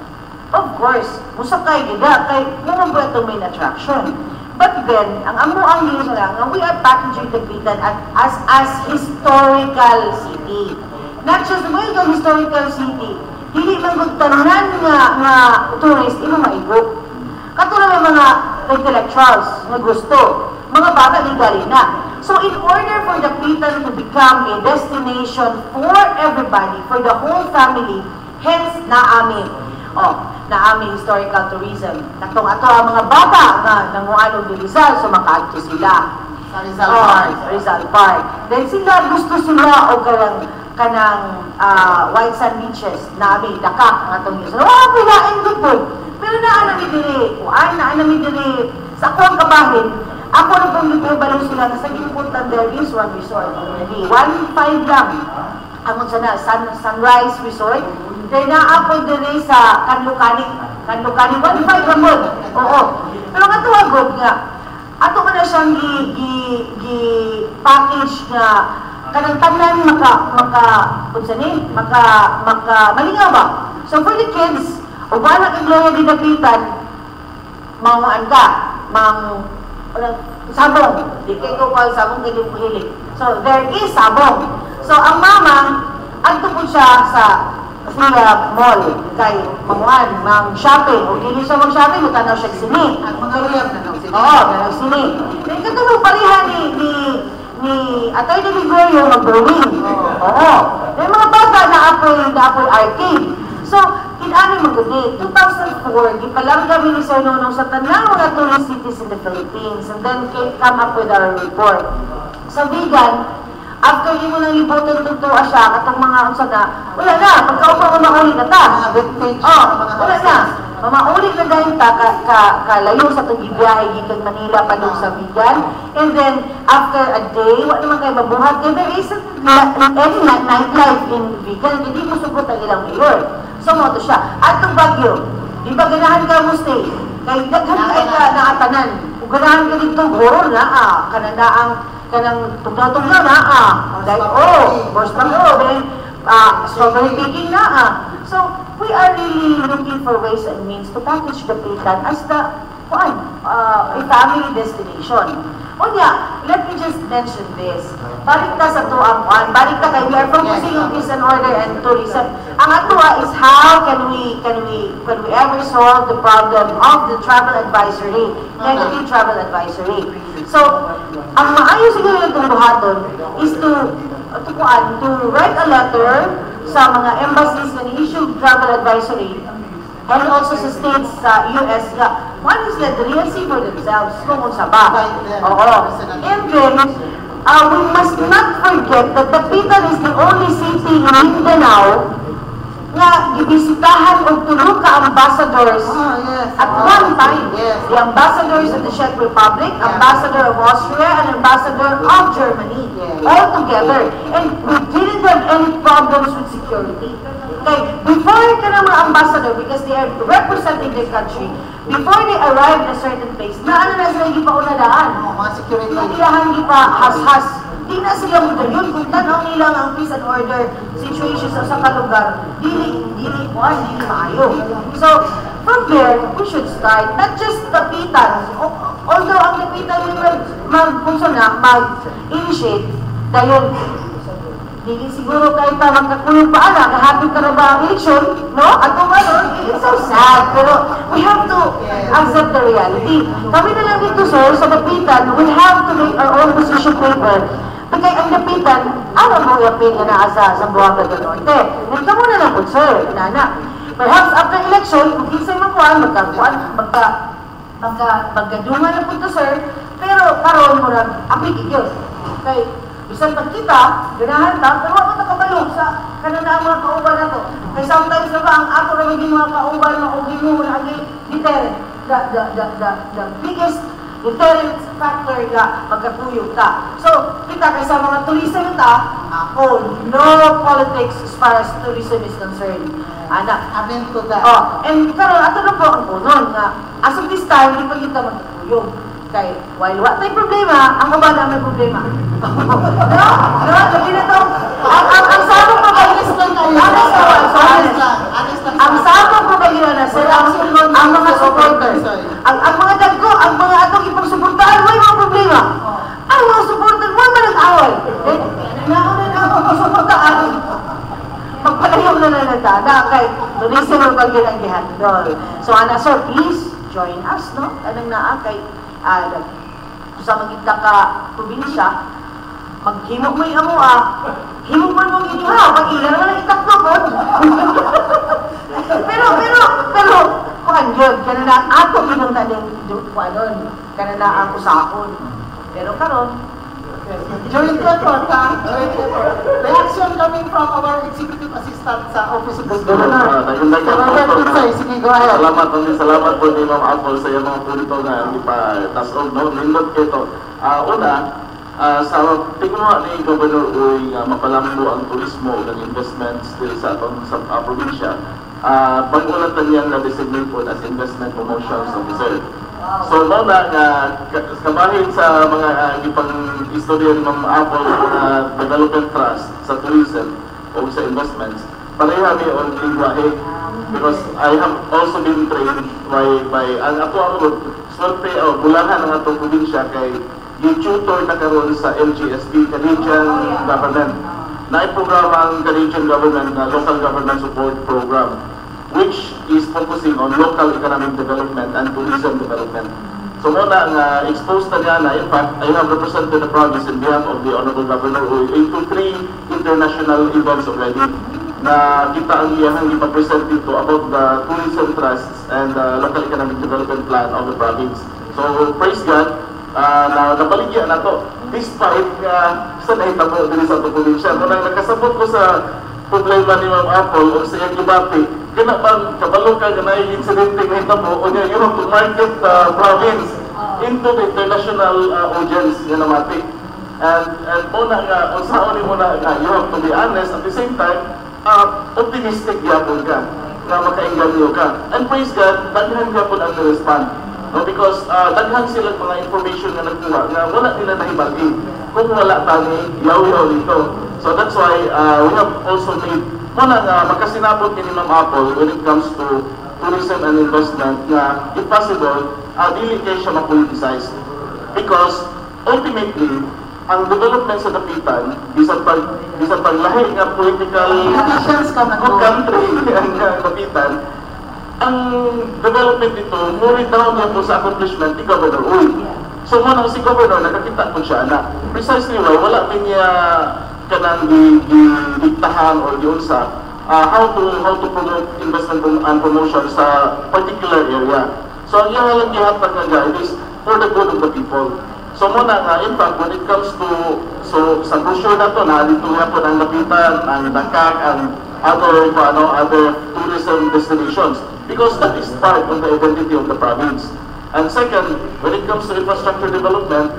Of course, musakay nila, kay naman po itong main attraction. But then, ang amo ang news lang, we are packaging Dapitan as historical city. Not just the historical city, hindi magtanan nga tourist, imo maigo. Katulad ng mga intellectuals na gusto, mga bata di gali na. So in order for Dapitan to become a destination for everybody, for the whole family, hence naami historical tourism. Katong ato ang mga bata nga nanguanog di Rizal, so makaadto sila. Sa Rizal Park. Rizal Park. Then sila, gusto sila o kanang white sand beaches na may dakak ang atong yun. So, pilain ko po. Pero naanami diri, naanami diri, sa akong kabahin, ako na pong nagpabalaw sila na sa ginupuntan there is one resort already. 1.5 lang. Amon sana, Sunrise Resort. Then naapod diri sa Kanlukani. 1.5 ramod. Oo. Pero nga tuwagod nga, ato ka na siyang package na kanang tanan malingaw ba? So for the kids, o ba na kang Gloria di Dapitan, manguan ka, sabong. Di kayo ko sabong kayo hilig. So there is sabong. So ang mama, adto po siya sa mall, kay manguan, shopping. O hindi siya mag-shopping, magtanaw siya sini. Ang mga riyam na sini. Oo, gano'n sini. Then katulog parihan ni Atay na Ligorio mag-brewing. Oo. May mga bata na apoy arcade. So, in-ano mag-gudi, 2004, gipalang kami ni Sir Nonong sa tanang mga tourist cities in the Philippines. And then come up with our report. Sa vegan, after yun mo nang libutan tutuwa siya, katong mga unsada, wala na, pagkaupang mamauli na ta. Mga vintage. Wala na. Mamauli na dahil ta, kalayo sa itong ibiyahe dito in Manila pa doon sa vegan. And then, after a day, wala naman kayo mabuhat. And there isn't any nightlife in vegan. Hindi mo sugot ang ilang mayor. So, mo ito siya. At itong Baguio, di ba ganahan ka mo stay? Kaya daghan kayo ka naatanan. Kung ganahan ka dito, horror na kanang tugnaw-tugnaw na horse mango, then strawberry picking na So, we are really looking for ways and means to package Dapitan as a family destination. O niya, let me just mention this. Balik na sa tuang balik na kayo, we are focusing on peace and order and tourism. Ang atua is how can we ever solve the problem of the travel advisory, negative travel advisory. So, ang maayo siguro yung tuluhaton is to write a letter sa mga embassies na issue travel advisory and also sa states sa US nga. One is that they see for themselves kung unsa ba. Oo. And then, we must not forget that Dapitan is the only city in Mindanao nga gibisitahan og tulo ka ambassadors at one time. The ambassadors of the Czech Republic, ambassador of Austria, and ambassador of Germany, all together. And we didn't have any problems with security. Okay, before ka ng mga ambassador, because they are representing their country, before they arrive in a certain place, na sila gipaunadaan. Mga security. Ilahan gipa has-has. Di na sila mo yun, kung tanaw nila ang peace and order situation sa kalugar, dili maayo. So, from there, we should start, not just Dapitan. Although ang Dapitan mag-initiate, dahil dili siguro kahit magkakulong paala, kahapit ka na ba ang eleksyon, no? At kung ano, it's so sad. Pero we have to accept the reality. Kami na lang dito, sir, sa Dapitan, we have to make our own position paper. Kaya ang Dapitan, alam mo yung opinion na sa Buanga del Norte. Nagka muna lang po, sir, inana. Perhaps after election, kung kinsay magkuhan, magkadungan na po ito, sir. Pero karoon mo lang, apigig yun. Okay. Bisan pag kita, ganahan ta, pero ako nakabalong sa kanana mga kauban na to. Kaya sometimes na ba, ang ato na maging mga kauban na ugin mo na agay deterrent. The biggest deterrent factor na magkakuyog ka. So, kita kaysa mga turista na ta, ako, no politics as far as tourism is concerned. Anak. Amen to that. And karon ato na po ang punon nga, as of this time, hindi pa kita magkakuyog. Kay, while what may problema, ang baba na may problema. No? Lagi na to. Ang sabong pagkagilis lang kayo. Ang sabong pagkagilis na sila, ang mga supporters. Ang mga dagko, ang mga atong ipagsuportahan, may mga problema. Ang mga supporters, wala na nag-away. Nauna na ako ipagsuportahan. Magpalayong na nagdana, kay tulisin mo pag-gilang gihandol. So, Ana, sir, please join us, no? Anong naa, kay sa magigda ka probinsya, maghimog mo yung himog mo mong inyuha, mag-ilan naman ang itakto po. pero, kuhan yun, kaya na ato ginunta ng kaya na ang usakon. Pero karon, During the report, reaction coming from our executive assistant sa Office of the Governor. Sige, go ahead. Salamat po ni Ma'am Apple sa iyong mga punto na ipa-tasog, no? Nindot ito. Sa tingnan ni Governor Uy, mapalambo ang turismo ng investments sa atong probinsya. Pag-ulatan niya na designate po as investment promotions officer. So, muna nga, kabahin sa mga ipang-istorya ng Apple Development Trust sa tourism o sa investments, pareha mi on lingwahe. Because I have also been trained by ang ako swerte o bulahan ng atong probinsya kay i-tutor na karon sa LGSB, Canadian Government. Na-programa ang Canadian Government na Local Government Support Program, which is focusing on local economic development and tourism development. So muna nga exposed na nga na, in fact, I have represented the province in behalf of the Honorable Governor into 3 international events already na kita ang iyahang ipapresent dito about the tourism trusts and the local economic development plan of the province. So praise God, na nabaligyan na to. Despite sa nahitabo din sa probinsya. Muna nakasabot ko sa problema ni Ma'am Apple o sa iyang ibati, kaya bang kabalo ka na yung incidente na hitabo o niya, you have to market the province into the international audience nga namati. And muna nga, kung saan mo na, you have to be honest, at the same time, optimistic yapon ka, na makainganyo ka. And praise God, daghan yapon ang respond. No, because daghan sila mga information na nagkuha na wala nila nahibagi kung wala tani yaw-yaw dito. So that's why we have also made muna nga makasinabot ni Ma'am Apple when it comes to tourism and investment na if possible, dili kayo siya ma-politicize. Because ultimately, ang development sa Dapitan, bisan paglahi nga political country ang Dapitan, ang development dito, more down yan po sa accomplishment ni Governor Uy. So muna si Governor, nakakita po siya na precisely why wala din niya kanang diktahan or yun sa how to promote investment and promotion sa particular area. So yung lang gihatag nga guys is for the good of the people. So muna nga, in fact, when it comes to, so sa brochure na to, dito nga po ng Dapitan, ang Dakak, ang other tourism destinations. Because that is part of the identity of the province. And second, when it comes to infrastructure development,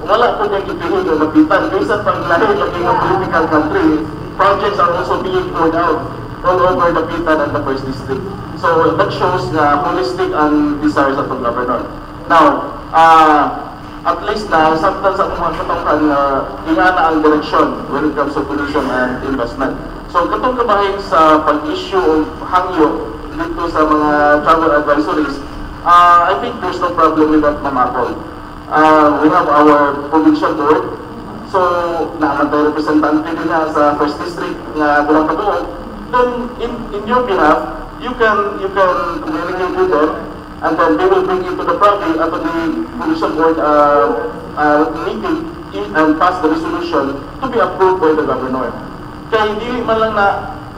wala po niya ipihig ang Dapitan. Kaysa paglahi ng political country, projects are also being poured out all over Dapitan and the First District. So that shows na holistic ang desires of the governor. Now, at least na saktan sa mga katungkan na ingana ang direksyon when it comes to tourism and investment. So katong kabahin sa pag-issue of hangyo dito sa mga travel advisories, I think there's no problem with that, Ma'am Apple. We have our provincial board, so naaman tayo representante din na sa First District na Dulang Kabuo. Then in your behalf, you can communicate with them, and then they will bring you to the province at the provincial board meeting and pass the resolution to be approved by the governor. Kaya hindi man lang na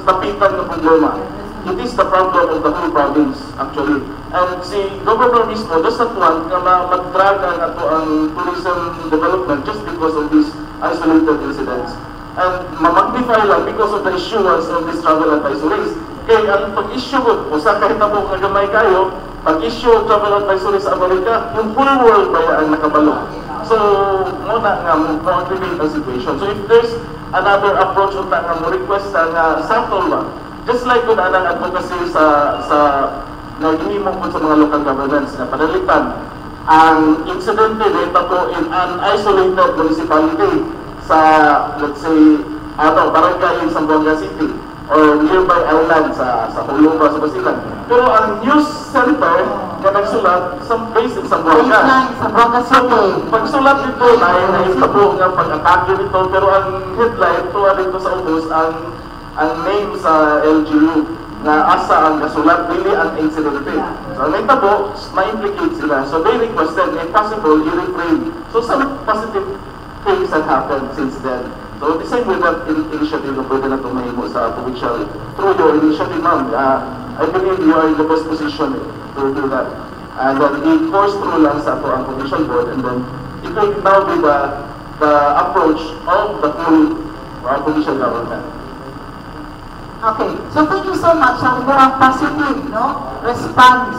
tapitan ng problema. It is the problem of the whole province, actually. And si Governor mismo does not want na mag-drag ang tourism development just because of these isolated incidents. And ma-magnify lang because of the issuance of these travel advisories. Kaya ang pag-issue ko, sa kahit na po kagamay kayo, pag-issue of travel advisories sa Amerika, yung whole world ba ang nakabalo. So, muna nga, mo-activate ang situation. So if there's another approach o nga mo request na sample ba, just like kung anang advocacy sa nagihimong po sa mga local governments na panalitan, ang incident din po in an isolated municipality sa, let's say, barangay in Zamboanga City or nearby island sa Hulumba, sa Basilan. Pero ang news center na nagsulat, based in Zamboanga. City. Pagsulat nito, naitabo nga pag-atake nito, pero ang headline, tuwa dito sa ubos, ang name sa LGU na asa ang kasulat, really ang incident. So ang naitabo, ma-implicate sila. So they requested, if possible, i-refrain. So some positive things have happened since then. So the same with that initiative na pwede na tumahimo sa provincial through your initiative, ma'am. I believe you are in the best position to do that. And then i-force through lang sa ato ang provincial board, and then it will now be the approach of the full provincial government. Okay, so thank you so much sa inyong positive response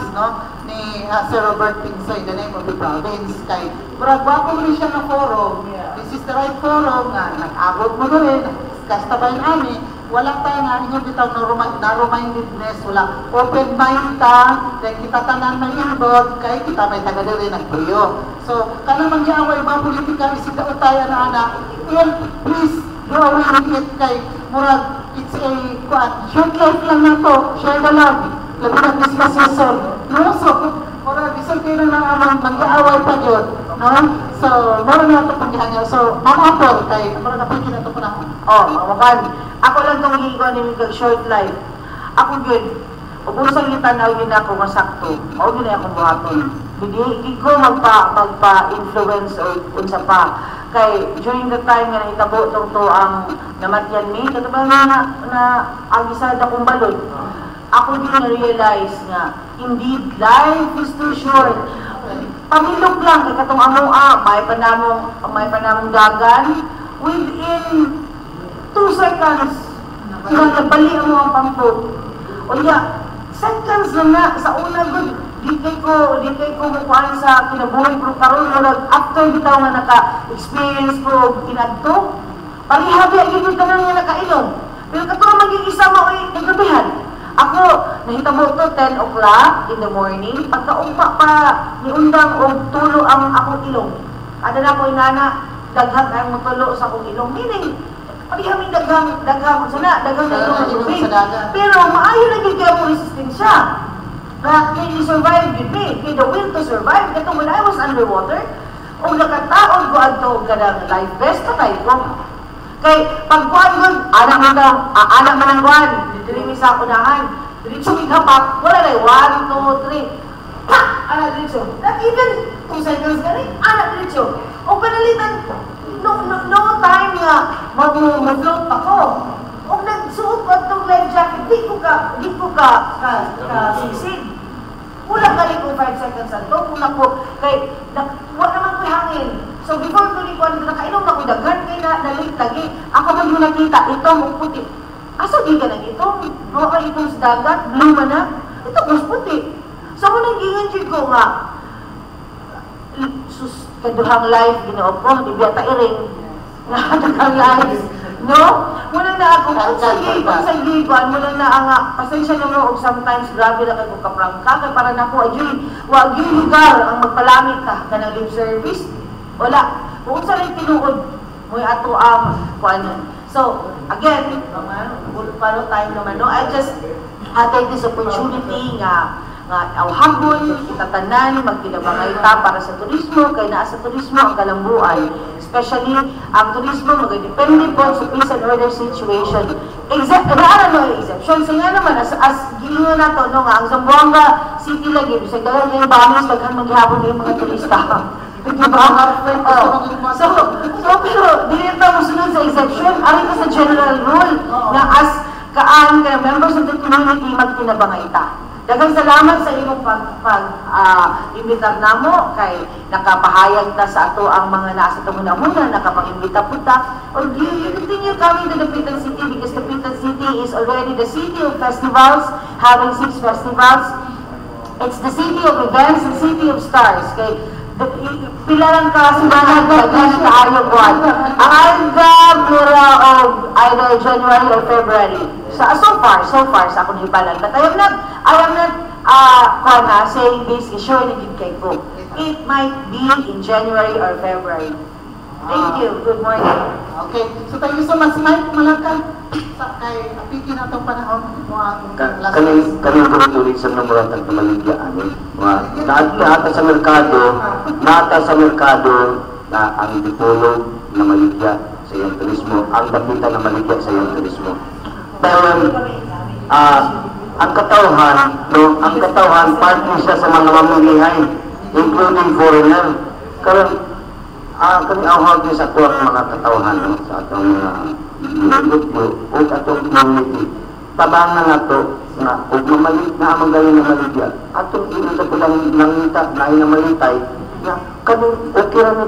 ni Sir Robert Pinsoy in the name of the province. Kay Buragwapong rin siya na forum, this is the right forum nga nag-abot mo na rin, kastabayan namin, wala tayo nga inyong bitaw na-remindedness, wala open mind ta, then kita tanan may involved, kay kita may taga rin nagpuyo. So, kanang mangyaway mga political isita tayo na anak, well, please go away with it kay Murag, it's a short life lang na to, share the love, labi ng discussion. No? So, Murag, isang kayo na naman mag-aaway pa yun. No? So, meron na ito pagkihan niya. So, Mama Apple, kay Murag napagin na ito po na. Makan. Ako lang itong higaw ni Miguel, short life. Ako yun, kung sa tanaw yun ako masakto, o yun akong buhaton. Hindi ko magpa-influence o unsa pa. Kay during the time nga naitabo itong to ang namatyan ni, kataba na ang isa na kong balon. Ako din na-realize nga, indeed, life is too short. Pamilok lang, kay katong may panamong dagan, within 2 seconds, silang nabali mo ang pampot. O seconds na sa una good, di kay ko mukuhaan sa kinabuhay, pero karon mo after bitaw nga naka-experience ko kinadto, palihabi ang gigil ka nga nakainom. Pero katong maging isa mo ay nagabihan. Ako, nahitabo to 10 o'clock in the morning, pagkaumpa pa, niundang og tulo ang akong ilong. Ada na ko inana, daghang ang mutulo sa akong ilong. Meaning, palihaming daghang na ilong ang tubig. Pero maayo na gigil ako resistensya. Na, can you survive with me? Can the will to survive? Ito, when I was underwater, o nakatao naon ko adto kanang life best ka kay ko. Kay pagkuan gud anak man ang kuan, dili mi sa unahan. Diretso ighapak, wala lay 1 2 3. Ha! Ana diretso. Not even 2 seconds gani, ana diretso. O panalitan no time nga mag-float pa ko. O nagsuot ko itong life jacket, di ko ka sisig. Kulang ka rin kung 5 seconds na ito. Kulang ko, kay, wala naman ko hangin. So before ko rin ko, nakainom na ko daghan, kay nalit lagi. Ako man yung nakita, ito mong puti. Asa di ka na ito? Mga ka itong sa dagat, blue man na. Ito mas puti. So kung nag-ingan ko nga, sus, kaduhang life, ginoo ko, di biya ta iring. Kaduhang life. No? Muna na ako, kung sa giban, muna na ang, pasensya na mo, sometimes grabe na kayo kaprangka, kaya para na ko, wag yung lugar ang magpalamit ka, ka ng lip service. Wala. Kung sa rin tinuod, mo ato kuan. So, again, paano tayo naman, no? I just take this opportunity nga hapon, kita tanan, magkinabangay ta para sa turismo, kaya naa sa turismo ang kalambuan. Especially, ang turismo magdepende po sa peace and order situation. Exception. So nga naman, as gilingon na to, no, nga, ang Zamboanga City lagi, sa gawin ngayon bamis, daghan maghihapon ng mga turista. Diba? So, pero, dito mo sunod sa exception, arin ka sa general rule, na as kaan ka members of the community, magkinabangay ta. Daghang salamat sa imong pag-imbitar namo kay nakapahayag ta sa ato ang mga nasa muna nakapag-imbita puta. Or you continue coming to the Dapitan City because the Dapitan City is already the city of festivals, having 6 festivals. It's the city of events and city of stars. Kay pila lang ka sibanag daghan kaayo buwan. Ang alga mura of either January or February. So far sa akong hibalan. But I am not saying this is sure na kay ko. It might be in January or February. Thank you. Good morning. Okay. So thank you so much, Mike Malaka. Kay apiki na itong panahon mo ang Kaning tuloy sa namuratang tumaligya amin. Nata sa merkado na ang dipolog na maligya sa iyong turismo, ang Dapitan na maligya sa iyong turismo. Pero ang katawhan, partly siya sa mga mamilihay, including foreigner. Karon kami awag din sa tuwang mga katawhan, no? Sa atong grupo o atong community. Tabangan na ito na kung mamalit na amang galing na maligya, atong ino sa pulang nangita na inamalitay, na kami okay rin na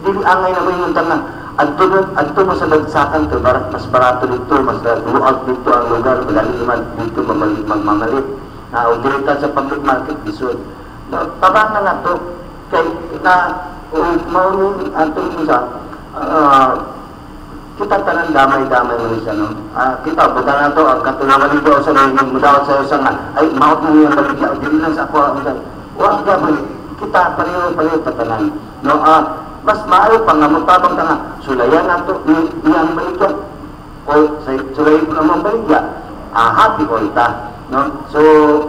dili angay na yung tanang. Adto mo sa bagsakan to, mas barato dito, mas luag dito ang lugar, madali naman dito mamalit. O dirita sa public market, disod. Tabangan na ito, kay na maunong atong isa, kita tanan damay-damay mo siya, no? Kita, buta na ito, ang katulungan dito sa nanging mudawat sa iyo sa nga, ay, maot mo yung baligya, o dili lang sa ako, huwag damay, kita, pareho tatanan. No, mas maayo pa nga, matabang ka nga, sulayan na ito, iyang baligya, o sulayan ko naman baligya, happy ko ita, no? So,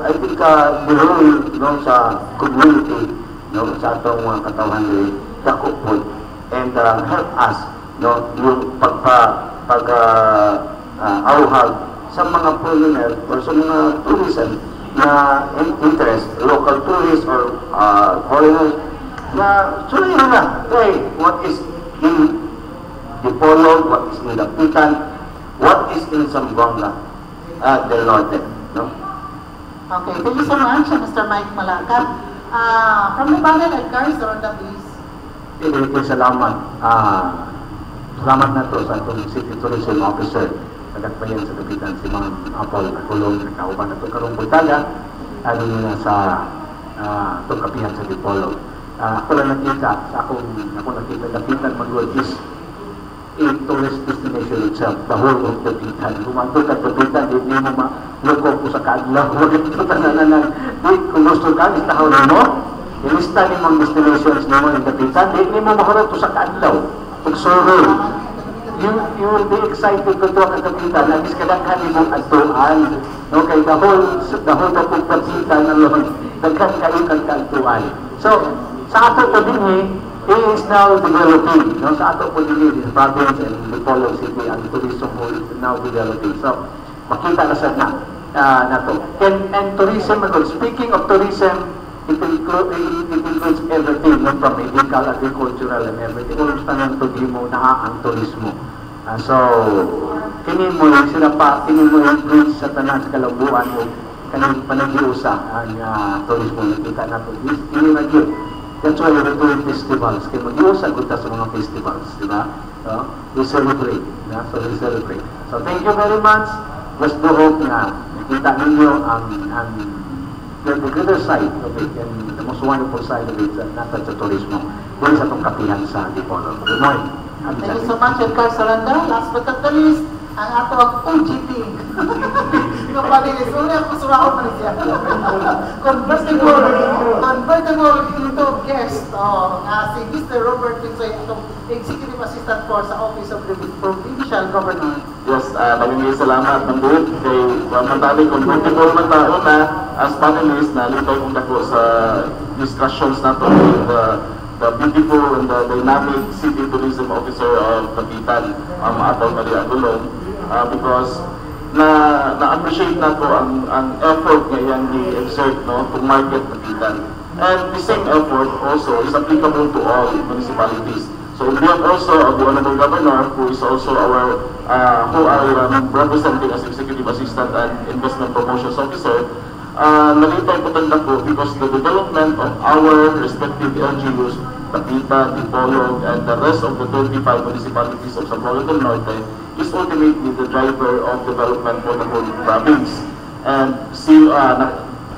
I think, the role, no, sa community, no, sa atong mga katawan rin, dakupod, and help us, no, yung pag-auhag sa mga foreigner or sa mga tourism na interest, local tourists or foreigners, na sulit na, hey, what is in Dipolog, what is in Dapitan, what is in Zamboanga del Norte, no? Okay, thank you so much, Mr. Mike Malaka. From the panel, Edgar Zoronda, please. Salamat. Salamat na to sa itong City Tourism Officer. Nagagpayan sa Dapitan si Mang Apol Kulong, nakauban na ito karong bultaga, ano nila sa itong kapihan sa Dipolog. Ako lang nakita, ako nakita Dapitan Magluad is a tourist destination itself, the whole of Dapitan. Lumantod ka Dapitan, hindi mo malukog ko sa kaaglaw. Huwag ito tanananan. Kung gusto ka, istahon mo, ilista ni mga destinations mo ng Dapitan, hindi mo maharap to sa kaaglaw. Pag-survey, you will be excited to talk at Dapitan, nagis kadaghan ni mong agtuan. Okay, the whole na pagpagsita na lang, daghan kayo kang kaagtuan. So, sa ato ito din is now developing. No? Sa ato po din in province and Dipolog City, ang tourism po is now developing. So, makita na sa na to. And tourism, speaking of tourism, it includes everything, no? From medical, agricultural, and everything. Kung gusto nang tugimo na ang turismo. So, kinin mo yung sila pa, kinin mo yung bridge sa tanan kalabuan mo, kanang panagiusa ang turismo. Nakita na to. Hindi na yun. That's why we're doing festivals. Kaya mag-iusa gud sa mga festivals, di ba? So, we celebrate. So, we celebrate. So, thank you very much. Let's do hope na nakita ninyo ang the greater side of it and the most wonderful side of it nasa sa turismo. Dahil sa itong kapihan sa Dipolog. Good morning. Thank you so much, Edgar Saranda. Last but not the least, ang ato ang OGT. Yung palinis, una ako surao pa rin siya. Convertible into guest. Si Mr. Robert Pinsoy, itong Executive Assistant for sa Office of the Provincial Governor. Yes, maraming salamat ng buod kay Mantali. Convertible man taon na as panelist na lipay kong dako sa discussions nato with the beautiful and the dynamic City Tourism Officer of Kapitan, Atol Maria Agulong, because na-appreciate na ko ang effort ngayon i-exert, no, to market Kapitan. And the same effort also is applicable to all municipalities. So we have also the Honorable Governor, who is also our, who I am representing as Executive Assistant and Investment Promotions Officer. Nalipay po tanda ko because the development of our respective LGUs, Tapita, Dipolog, and the rest of the 25 municipalities of Zamboanga del Norte is ultimately the driver of development for the whole province. And still,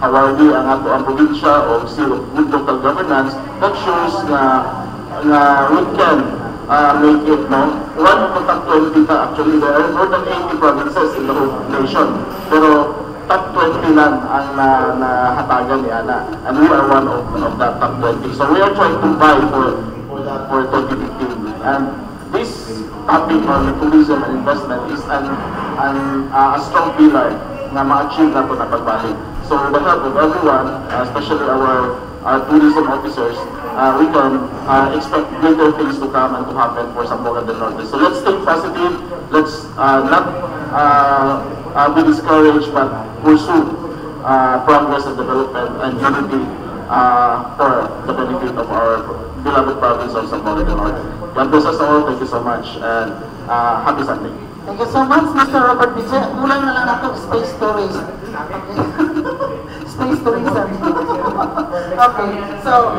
awardee ang ato ang probinsya o seal of good local governance that shows na we can make it, no? One of the top 20 actually, there are more than 80 provinces in the whole nation. Pero top 20 lang ang nahatagan ni Ana, and we are one of that top 20. So we are trying to vie for 2015. And this topic on tourism and investment is a strong pillar na ma-achieve na ito na pagbalik. So with the help of everyone, especially our tourism officers, we can expect greater things to come and to happen for Zamboanga del Norte. So let's stay positive, let's not be discouraged, but pursue progress and development and unity for the benefit of our beloved province of Zamboanga del Norte. God bless us all. Thank you so much, and happy Sunday. Thank you so much, Mr. Robert Pinsoy. Kulang na lang nato space tourism. Okay. Space tourism. Okay. So,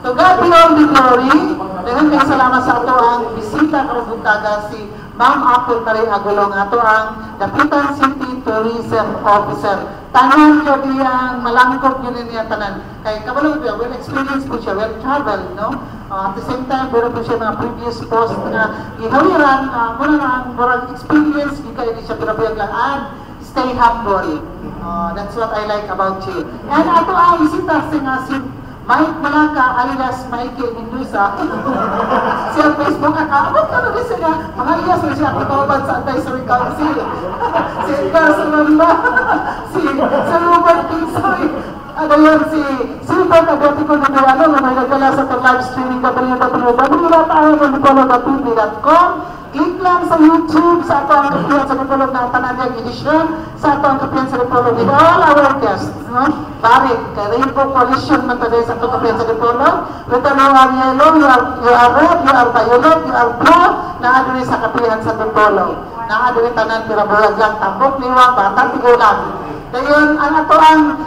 to God be all the glory. Daghang kay salamat sa ato ang bisita karong buntaga si Ma'am Apple Maria Agulong, ato ang Dapitan City Tourism Officer. Tanan ko diyang malangkot yun niya tanan. Kay kabalo ko well experienced po siya, well traveled, no? At the same time, meron po siya mga previous post na ihawiran, murang experience, kaya di siya pinabuyag lang, and stay humble. That's what I like about you. And ato ang bisita si Mike Malaka alias Mikey Mendoza. Siya Facebook account ka na siya mga iyas na siya katawad sa Advisory Council. Si Edgar Saranda, si Robert Pinsoy, ano yun, si Silver Agatico na Duano na may nagkala sa live streaming www.dipolog.tv.com. Click lang sa YouTube sa ato ang kapihan sa Dipolog na Tananyag Edition, sa ato ang kapihan sa Dipolog with all our guests, no? Barik, kay Rainbow Coalition man tayo sa ato kapihan sa Dipolog. With the you are yellow, you are red, you are violet, you are blue, naadiri sa kapihan sa Dipolog. Naadiri tanan pirabulag lang, tambok, liwang, batang, tigulang. Dayon, ang ato ang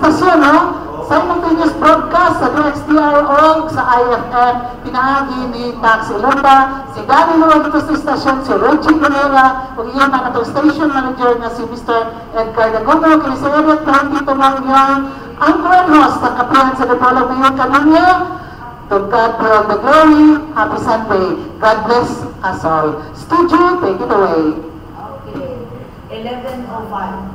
stasyon, no? Simultaneous broadcast sa DXTR sa IFM, pinaagi ni Taxi Lumba, si Danny Lord dito sa stasyon, si Reggie Guerrera, kung iyon ang atong station manager na si Mr. Edgar Dagono, kini si Eric Tanti Tumangyan, ang grand host ng kapihan sa Dipolog ngayon kanina. To God be all the glory. Happy Sunday. God bless us all. Studio, take it away. Okay. 11:05.